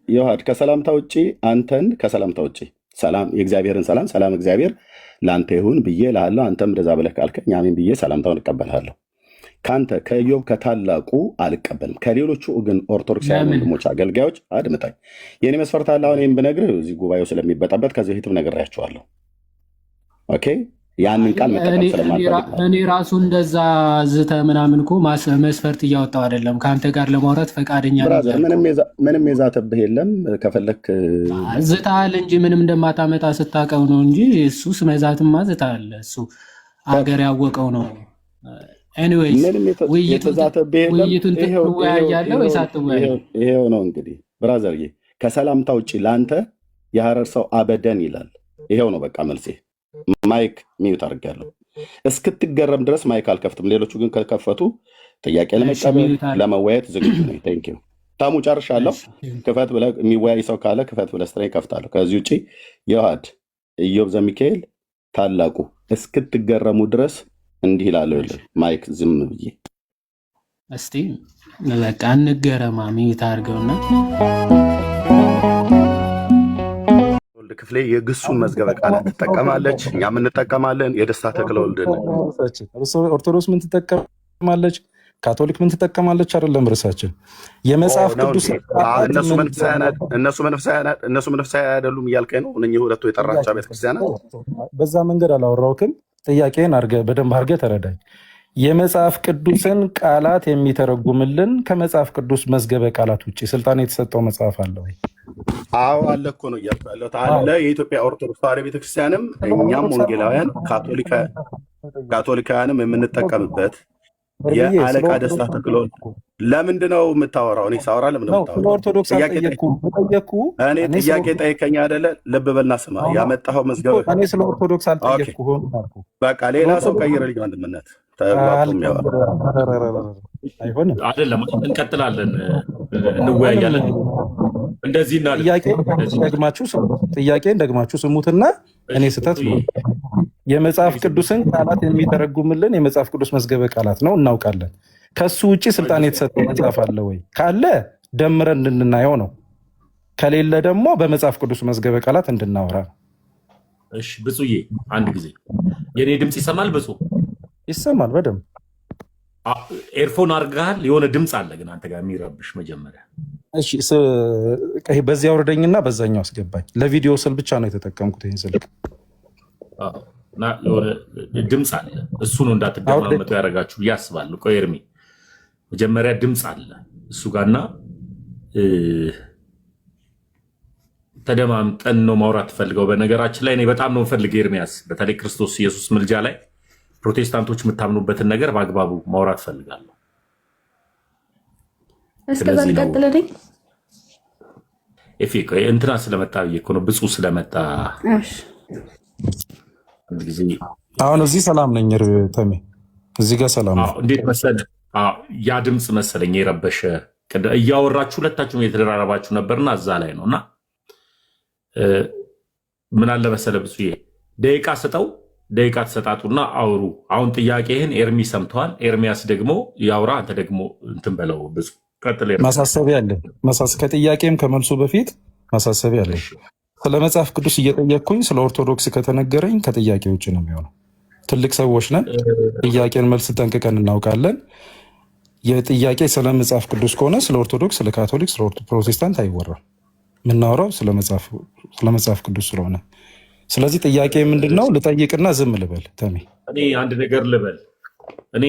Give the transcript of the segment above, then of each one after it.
ይዋሃድ ከሰላምታ ውጪ አንተን ከሰላምታ ውጪ ሰላም የእግዚአብሔርን ሰላም እግዚአብሔር ለአንተ ይሁን ብዬ እልሃለሁ። አንተም እንደዛ ብለህ ካልከኝ አሜን ብዬ ሰላምታውን እቀበልሃለሁ። ከአንተ ከኢዮብ ከታላቁ አልቀበልም። ከሌሎቹ ግን ኦርቶዶክሳውያን ለምን ወንድሞች አገልጋዮች አድምጠኝ። የኔ መስፈርት አለ። አሁን ይህን ብነግርህ እዚህ ጉባኤው ስለሚበጣበት ከዚህ በፊትም ነግሬያቸዋለሁ። ኦኬ ያንን ቃል መጠቀም ስለማልፈልግ ማለት እኔ ነው። ራሱ እንደዛ ዝተ ምናምን እኮ መስፈርት እያወጣው አይደለም። ከአንተ ጋር ለማውራት ፈቃደኛ ነኝ ብራዘር ያልኩህ ምንም የዛተብህ የለም። ከፈለክ ዝታል እንጂ ምንም እንደማታመጣ ስታውቀው ነው እንጂ እሱስ መዛትማ ዝታል። እሱ አገር ያወቀው ነው። ኤኒዌይስ ምንም የተዛተብህ የለም። ውይይቱን ትወያያለህ ወይስ አትወያይም? ይሄው ነው እንግዲህ ብራዘርዬ፣ ከሰላምታ ውጭ ለአንተ የሐረር ሰው አበደን ይላል። ይሄው ነው በቃ መልሴ። ማይክ ሚዩት አድርጌያለሁ። እስክትገረም ድረስ ማይክ አልከፍትም። ሌሎቹ ግን ከከፈቱ ጥያቄ እሺ ለመቀበል ሚዩት አድርግ። ለመወያየት ዝግጁ ነኝ። ቴንክ ዩ ታሙ ጨርሻለሁ። እሺ ክፈት ብለህ የሚወያይ ሰው ካለ ክፈት ብለህ ስትለኝ ከፍታለሁ። ከዚህ ውጭ የውሃድ ኢዮብ ዘሚካኤል ታላቁ እስክትገረሙ ድረስ እንዲህ ይላለሁ። እሺ ማይክ ዝም ብዬ እስቲ በቃ እንገረማ። ሚዩት አድርገውና ወልድ ክፍሌ የግሱን መዝገበ ቃላት ትጠቀማለች፣ እኛም እንጠቀማለን። የደስታ ተክለ ወልድን ኦርቶዶክስ ምን ትጠቀማለች? ካቶሊክ ምን ትጠቀማለች? አይደለም ርዕሳችን የመጽሐፍ ነው ቅዱስ እንዴ? እነሱ መንፈሳዊ አይደሉም እያልከኝ ነው? እነኚህ ሁለቱ የጠራቸው ቤተክርስቲያናት በዛ መንገድ አላወራሁትም። ጥያቄን በደንብ አድርገህ ተረዳኝ። የመጽሐፍ ቅዱስን ቃላት የሚተረጉምልን ከመጽሐፍ ቅዱስ መዝገበ ቃላት ውጭ ስልጣን የተሰጠው መጽሐፍ አለ ወይ? አዎ አለ እኮ ነው እያልኩ ያለሁት። አለ። የኢትዮጵያ ኦርቶዶክስ ተዋሕዶ ቤተክርስቲያንም እኛም ወንጌላውያን ካቶሊካውያንም የምንጠቀምበት የአለቃ ደስታ ተክለ ወልድ። ለምንድን ነው የምታወራው? እኔ ሳወራ ለምን ነው ስለ ኦርቶዶክስ አልጠየቅኩም። እኔ ጥያቄ ጠይቀኝ አይደለ? ልብ በልና ስማ። ያመጣኸው መዝገበ እኔ ስለ ኦርቶዶክስ አልጠየቅኩም። በቃ ሌላ ሰው ቀይረልኝ። ወንድምነት ተግባብቶ የሚያወራ አይሆንም። አይደለም። እንቀጥላለን፣ እንወያያለን። እንደዚህ እና ጥያቄን ደግማችሁ ስሙትና እኔ ስህተት ነው። የመጽሐፍ ቅዱስን ቃላት የሚተረጉምልን የመጽሐፍ ቅዱስ መዝገበ ቃላት ነው፣ እናውቃለን። ከሱ ውጭ ስልጣን የተሰጠው መጽሐፍ አለ ወይ? ካለ ደምረን እንድናየው ነው። ከሌለ ደግሞ በመጽሐፍ ቅዱስ መዝገበ ቃላት እንድናወራ። እሺ ብፁዬ፣ አንድ ጊዜ የኔ ድምፅ ይሰማል? ብፁ ይሰማል በደንብ። ኤርፎን አድርገሃል? የሆነ ድምፅ አለ ግን አንተ ጋር የሚረብሽ። መጀመሪያ እሺ፣ በዚህ አውርደኝና በዛኛው አስገባኝ። ለቪዲዮ ስል ብቻ ነው የተጠቀምኩት ይህን ስልክ። እና የሆነ ድምፅ አለ፣ እሱ ነው እንዳትደማመጡ ያደረጋችሁ ብዬ አስባለሁ። ቆይ ኤርሚ፣ መጀመሪያ ድምፅ አለ እሱ ጋርና ተደማምጠን ነው ማውራት ትፈልገው። በነገራችን ላይ እኔ በጣም ነው ፈልግ ኤርሚያስ፣ በተለይ ክርስቶስ ኢየሱስ ምልጃ ላይ ፕሮቴስታንቶች የምታምኑበትን ነገር በአግባቡ ማውራት ፈልጋለሁ። እስከዛ ልቀጥልልኝ። እንትና ስለመጣ ብዬ እኮ ነው፣ ብፁ ስለመጣ። አሁን እዚህ ሰላም ነኝ ተሜ፣ እዚህ ጋር ሰላም ነው። እንዴት መሰለህ ያ ድምፅ መሰለኝ የረበሸ። እያወራችሁ ሁለታችሁም የተደራረባችሁ ነበርና እዛ ላይ ነው። እና ምን አለ መሰለህ ብፁዬ፣ ደቂቃ ስጠው፣ ደቂቃ ተሰጣጡና አውሩ። አሁን ጥያቄህን ኤርሚ ሰምተዋል። ኤርሚያስ ደግሞ ያውራ፣ አንተ ደግሞ እንትን በለው። ብፁ ቀጥል። ማሳሰቢያ አለ። ከጥያቄም ከመልሱ በፊት ማሳሰቢያ አለ። ስለ መጽሐፍ ቅዱስ እየጠየቅኩኝ ስለ ኦርቶዶክስ ከተነገረኝ ከጥያቄ ውጭ ነው የሚሆነው። ትልቅ ሰዎች ነን። ጥያቄን መልስ ጠንቅቀን እናውቃለን። የጥያቄ ስለ መጽሐፍ ቅዱስ ከሆነ ስለ ኦርቶዶክስ፣ ስለ ካቶሊክ፣ ስለ ፕሮቴስታንት አይወራም። የምናወራው ስለ መጽሐፍ ቅዱስ ስለሆነ፣ ስለዚህ ጥያቄ ምንድን ነው? ልጠይቅና ዝም ልበል? ተሜ እኔ አንድ ነገር ልበል። እኔ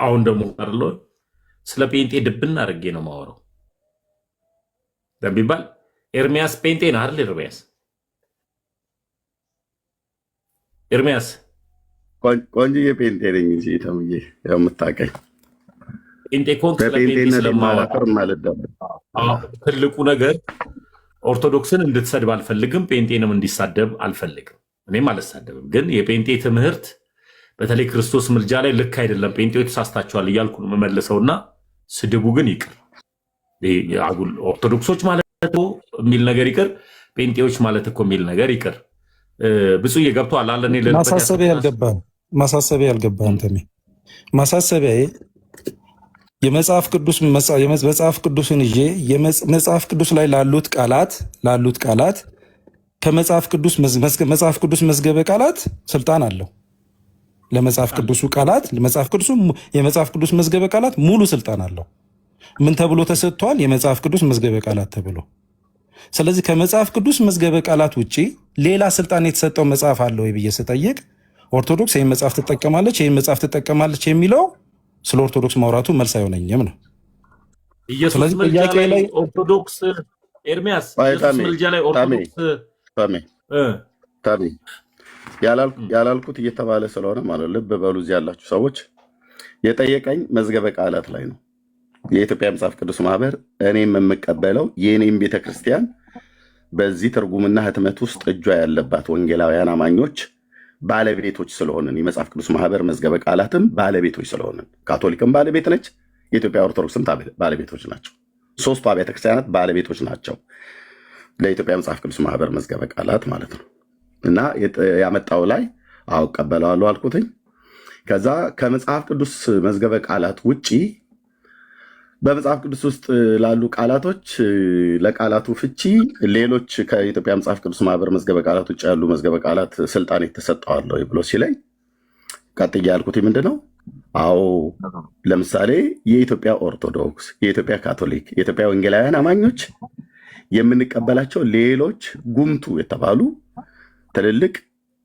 አሁን ደግሞ አለ ስለ ጴንጤ ድብን አድርጌ ነው የማወራው ቢባል ኤርሚያስ ጴንጤ ነህ አይደል? ኤርሚያስ ቆንጆዬ ጴንጤ ነኝ እንጂ ተምዬ፣ ያው የምታውቀኝ ጴንጤ ኮንክ። ስለ ጴንጤ ስለማወራ ትልቁ ነገር ኦርቶዶክስን እንድትሰድብ አልፈልግም፣ ጴንጤንም እንዲሳደብ አልፈልግም። እኔም አልሳደብም። ግን የጴንጤ ትምህርት በተለይ ክርስቶስ ምልጃ ላይ ልክ አይደለም፣ ጴንጤዎች ተሳስታችኋል እያልኩ ነው የምመልሰውና ስድቡ ግን ይቅር። አጉል ኦርቶዶክሶች ማለት የሚል ነገር ይቅር፣ ጴንጤዎች ማለት እኮ የሚል ነገር ይቅር። ብፁዕ ገብቶሃል አለ። ማሳሰቢያ ያልገባህም ተሜ፣ ማሳሰቢያ የመጽሐፍ ቅዱስን ይዤ መጽሐፍ ቅዱስ ላይ ላሉት ቃላት ከመጽሐፍ ቅዱስ መዝገበ ቃላት ስልጣን አለው። ለመጽሐፍ ቅዱሱ ቃላት የመጽሐፍ ቅዱስ መዝገበ ቃላት ሙሉ ስልጣን አለው። ምን ተብሎ ተሰጥቷል? የመጽሐፍ ቅዱስ መዝገበ ቃላት ተብሎ። ስለዚህ ከመጽሐፍ ቅዱስ መዝገበ ቃላት ውጪ ሌላ ስልጣን የተሰጠው መጽሐፍ አለ ወይ ብዬ ስጠይቅ ኦርቶዶክስ ይህን መጽሐፍ ትጠቀማለች የሚለው ስለ ኦርቶዶክስ ማውራቱ መልስ አይሆነኝም ነው። ኢየሱስ ምልጃ ላይ ኦርቶዶክስ ኤርሚያስ ኢየሱስ ምልጃ ላይ ኦርቶዶክስ ያላልኩት እየተባለ ስለሆነ ማለት ልብ በሉ። እዚህ ያላችሁ ሰዎች የጠየቀኝ መዝገበ ቃላት ላይ ነው። የኢትዮጵያ መጽሐፍ ቅዱስ ማህበር እኔም የምቀበለው የእኔም ቤተክርስቲያን በዚህ ትርጉምና ህትመት ውስጥ እጇ ያለባት ወንጌላውያን አማኞች ባለቤቶች ስለሆንን የመጽሐፍ ቅዱስ ማህበር መዝገበ ቃላትም ባለቤቶች ስለሆንን፣ ካቶሊክም ባለቤት ነች፣ የኢትዮጵያ ኦርቶዶክስም ባለቤቶች ናቸው። ሶስቱ አብያተ ክርስቲያናት ባለቤቶች ናቸው ለኢትዮጵያ መጽሐፍ ቅዱስ ማህበር መዝገበ ቃላት ማለት ነው። እና ያመጣው ላይ እቀበለዋለሁ አልኩትኝ። ከዛ ከመጽሐፍ ቅዱስ መዝገበ ቃላት ውጪ በመጽሐፍ ቅዱስ ውስጥ ላሉ ቃላቶች ለቃላቱ ፍቺ ሌሎች ከኢትዮጵያ መጽሐፍ ቅዱስ ማህበር መዝገበ ቃላት ውጭ ያሉ መዝገበ ቃላት ስልጣን የተሰጠዋል ብሎ ሲለኝ ቀጥዬ ያልኩት ምንድነው? አዎ፣ ለምሳሌ የኢትዮጵያ ኦርቶዶክስ፣ የኢትዮጵያ ካቶሊክ፣ የኢትዮጵያ ወንጌላውያን አማኞች የምንቀበላቸው ሌሎች ጉምቱ የተባሉ ትልልቅ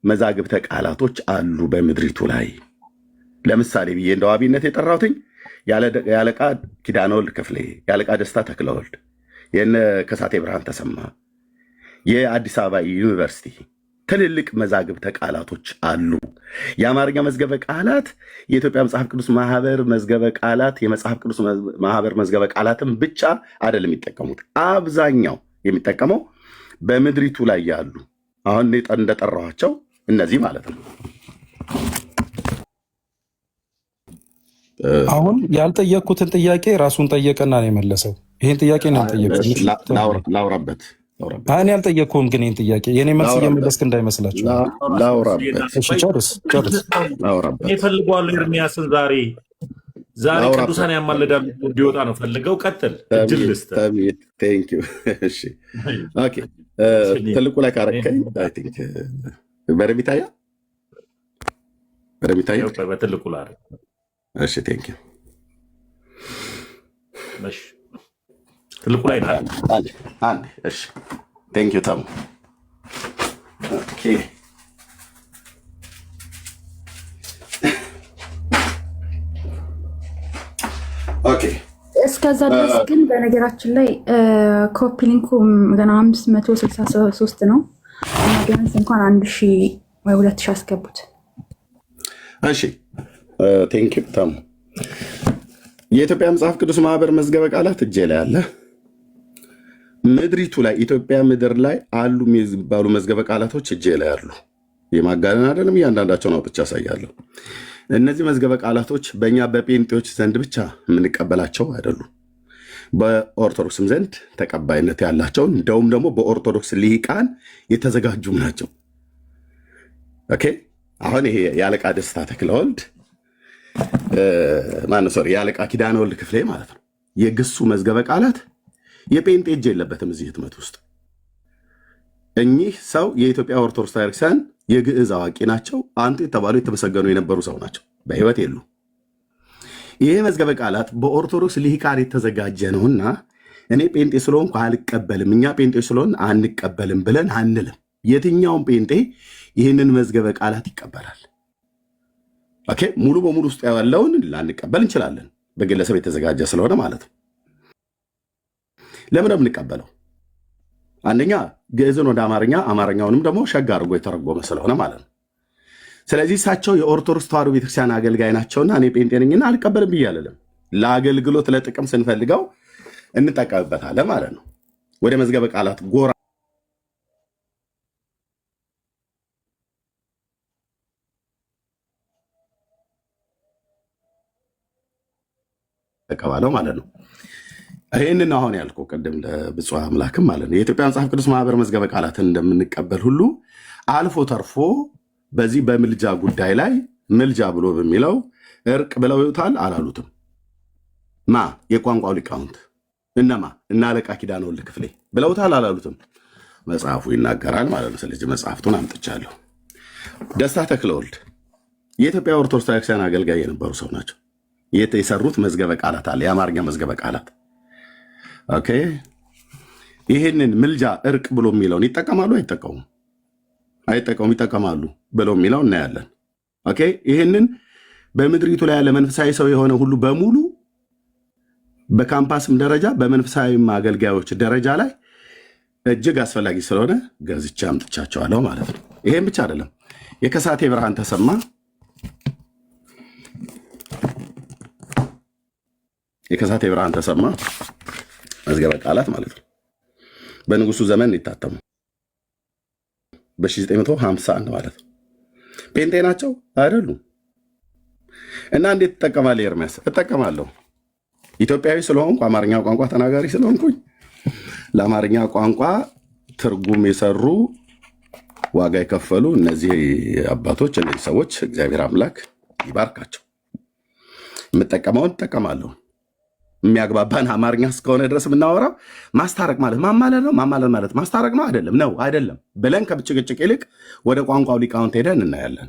መዛግብተ ቃላቶች አሉ በምድሪቱ ላይ። ለምሳሌ ብዬ እንደ ዋቢነት የጠራሁትኝ የአለቃ ኪዳነ ወልድ ክፍሌ፣ የአለቃ ደስታ ተክለወልድ፣ የነ ከሳቴ ብርሃን ተሰማ፣ የአዲስ አበባ ዩኒቨርሲቲ ትልልቅ መዛግብተ ቃላቶች አሉ። የአማርኛ መዝገበ ቃላት የኢትዮጵያ መጽሐፍ ቅዱስ ማህበር መዝገበ ቃላት የመጽሐፍ ቅዱስ ማህበር መዝገበ ቃላትን ብቻ አይደለም የሚጠቀሙት። አብዛኛው የሚጠቀመው በምድሪቱ ላይ ያሉ አሁን እንደጠራኋቸው እነዚህ ማለት ነው። አሁን ያልጠየቅኩትን ጥያቄ ራሱን ጠየቀና ነው የመለሰው። ይህን ጥያቄ ነው ያልጠየቅኩት። ላውራበት እኔ ያልጠየቅኩም፣ ግን ይህን ጥያቄ የኔ መልስ እየመለስክ እንዳይመስላችሁ። ጨርስ። ይፈልጓሉ ኤርሚያስን ዛሬ ቅዱሳን ያማልዳሉ እንዲወጣ ነው ፈልገው። ቀጥል እድል ልስጥ። ትልቁ ላይ ካረከኝ በደምብ ይታያል። በትልቁ ላይ እሺ፣ ቴንኪው። ትልቁ ላይ አንድ እሺ፣ ቴንኪው ታሙ። ኦኬ፣ ኦኬ። እስከዛ ድረስ ግን በነገራችን ላይ ኮፒ ሊንኩ ገና 563 ነው እና ቢያንስ እንኳን 1000 ወይ 2000 አስገቡት። እሺ፣ ቴንኪው ታሙ። የኢትዮጵያ መጽሐፍ ቅዱስ ማህበር መዝገበ ቃላት እጄ ላይ አለ። ምድሪቱ ላይ ኢትዮጵያ ምድር ላይ አሉ የሚባሉ መዝገበ ቃላቶች እጄ ላይ አሉ። የማጋነን አይደለም፣ እያንዳንዳቸውን አውጥቼ ያሳያለሁ። እነዚህ መዝገበ ቃላቶች በእኛ በጴንጤዎች ዘንድ ብቻ የምንቀበላቸው አይደሉም። በኦርቶዶክስም ዘንድ ተቀባይነት ያላቸው እንደውም ደግሞ በኦርቶዶክስ ሊቃን የተዘጋጁም ናቸው። ኦኬ፣ አሁን ይሄ የአለቃ ደስታ ተክለወልድ የአለቃ ኪዳነ ወልድ ክፍሌ ማለት ነው። የግሱ መዝገበ ቃላት የጴንጤ እጅ የለበትም እዚህ ህትመት ውስጥ። እኚህ ሰው የኢትዮጵያ ኦርቶዶክስ ቤተክርስቲያን የግዕዝ አዋቂ ናቸው። አንቱ የተባሉ የተመሰገኑ የነበሩ ሰው ናቸው፣ በህይወት የሉ። ይሄ መዝገበ ቃላት በኦርቶዶክስ ሊቃን የተዘጋጀ ነውና እኔ ጴንጤ ስለሆንኩ አልቀበልም፣ እኛ ጴንጤ ስለሆን አንቀበልም ብለን አንልም። የትኛውም ጴንጤ ይህንን መዝገበ ቃላት ይቀበላል። ኦኬ፣ ሙሉ በሙሉ ውስጥ ያለውን ላንቀበል እንችላለን፣ በግለሰብ የተዘጋጀ ስለሆነ ማለት ነው። ለምን የምንቀበለው? አንደኛ ግዕዝን ወደ አማርኛ፣ አማርኛውንም ደግሞ ሸጋ አድርጎ የተረጎመ ስለሆነ ማለት ነው። ስለዚህ እሳቸው የኦርቶዶክስ ተዋሕዶ ቤተክርስቲያን አገልጋይ ናቸውና እኔ ጴንጤ ነኝና አልቀበልም ብዬ አልልም። ለአገልግሎት ለጥቅም ስንፈልገው እንጠቀምበታለን ማለት ነው። ወደ መዝገበ ቃላት ጎራ ተቀባለው ማለት ነው። ይህንን አሁን ያልከው ቅድም ለብፁዕ አምላክም ማለት ነው የኢትዮጵያ መጽሐፍ ቅዱስ ማህበር መዝገበ ቃላትን እንደምንቀበል ሁሉ አልፎ ተርፎ በዚህ በምልጃ ጉዳይ ላይ ምልጃ ብሎ በሚለው እርቅ ብለው ይውታል አላሉትም። ማ የቋንቋው ሊቃውንት እነማ እና አለቃ ኪዳነ ወልድ ክፍሌ ብለውታል አላሉትም? መጽሐፉ ይናገራል ማለት ነው። ስለዚህ መጽሐፍቱን አምጥቻለሁ። ደስታ ተክለወልድ የኢትዮጵያ ኦርቶዶክስ ቤተክርስቲያን አገልጋይ የነበሩ ሰው ናቸው። የሰሩት መዝገበ ቃላት አለ፣ የአማርኛ መዝገበ ቃላት። ኦኬ ይህንን ምልጃ እርቅ ብሎ የሚለውን ይጠቀማሉ አይጠቀሙም? አይጠቀሙም፣ ይጠቀማሉ ብሎ የሚለው እናያለን። ኦኬ ይህንን በምድሪቱ ላይ ያለ መንፈሳዊ ሰው የሆነ ሁሉ በሙሉ በካምፓስም ደረጃ በመንፈሳዊም አገልጋዮች ደረጃ ላይ እጅግ አስፈላጊ ስለሆነ ገዝቼ አምጥቻቸዋለሁ ማለት ነው። ይሄም ብቻ አይደለም። የከሳቴ ብርሃን ተሰማ መዝገበ ቃላት ማለት ነው በንጉሱ ዘመን ይታተሙ በ1951 ማለት ነው። ጴንጤ ናቸው አይደሉም? እና እንዴት ትጠቀማለህ ኤርሚያስ? እጠቀማለሁ። ኢትዮጵያዊ ስለሆንኩ አማርኛ ቋንቋ ተናጋሪ ስለሆንኩኝ ለአማርኛ ቋንቋ ትርጉም የሰሩ ዋጋ የከፈሉ እነዚህ አባቶች፣ እነዚህ ሰዎች እግዚአብሔር አምላክ ይባርካቸው። የምጠቀመውን እጠቀማለሁ። የሚያግባባን አማርኛ እስከሆነ ድረስ የምናወራው ማስታረቅ ማለት ማማለድ ነው። ማማለድ ማለት ማስታረቅ ነው አይደለም ብለን ከብጭቅጭቅ ይልቅ ወደ ቋንቋው ሊቃውንት ሄደን እናያለን።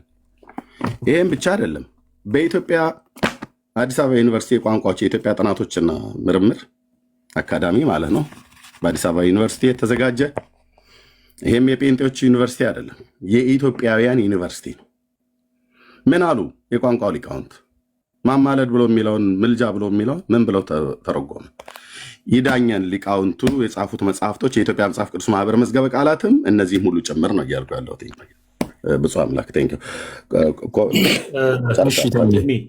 ይህም ብቻ አይደለም። በኢትዮጵያ አዲስ አበባ ዩኒቨርሲቲ የቋንቋዎች የኢትዮጵያ ጥናቶችና ምርምር አካዳሚ ማለት ነው፣ በአዲስ አበባ ዩኒቨርሲቲ የተዘጋጀ ይህም የጴንጤዎች ዩኒቨርሲቲ አይደለም፣ የኢትዮጵያውያን ዩኒቨርሲቲ ነው። ምን አሉ የቋንቋው ሊቃውንት? ማማለድ ብሎ የሚለውን ምልጃ ብሎ የሚለውን ምን ብለው ተረጎሙ? ይዳኘን ሊቃውንቱ የጻፉት መጽሐፍቶች የኢትዮጵያ መጽሐፍ ቅዱስ ማህበር መዝገበ ቃላትም እነዚህም ሁሉ ጭምር ነው እያልኩ ያለሁት። ብፁዕ አምላክ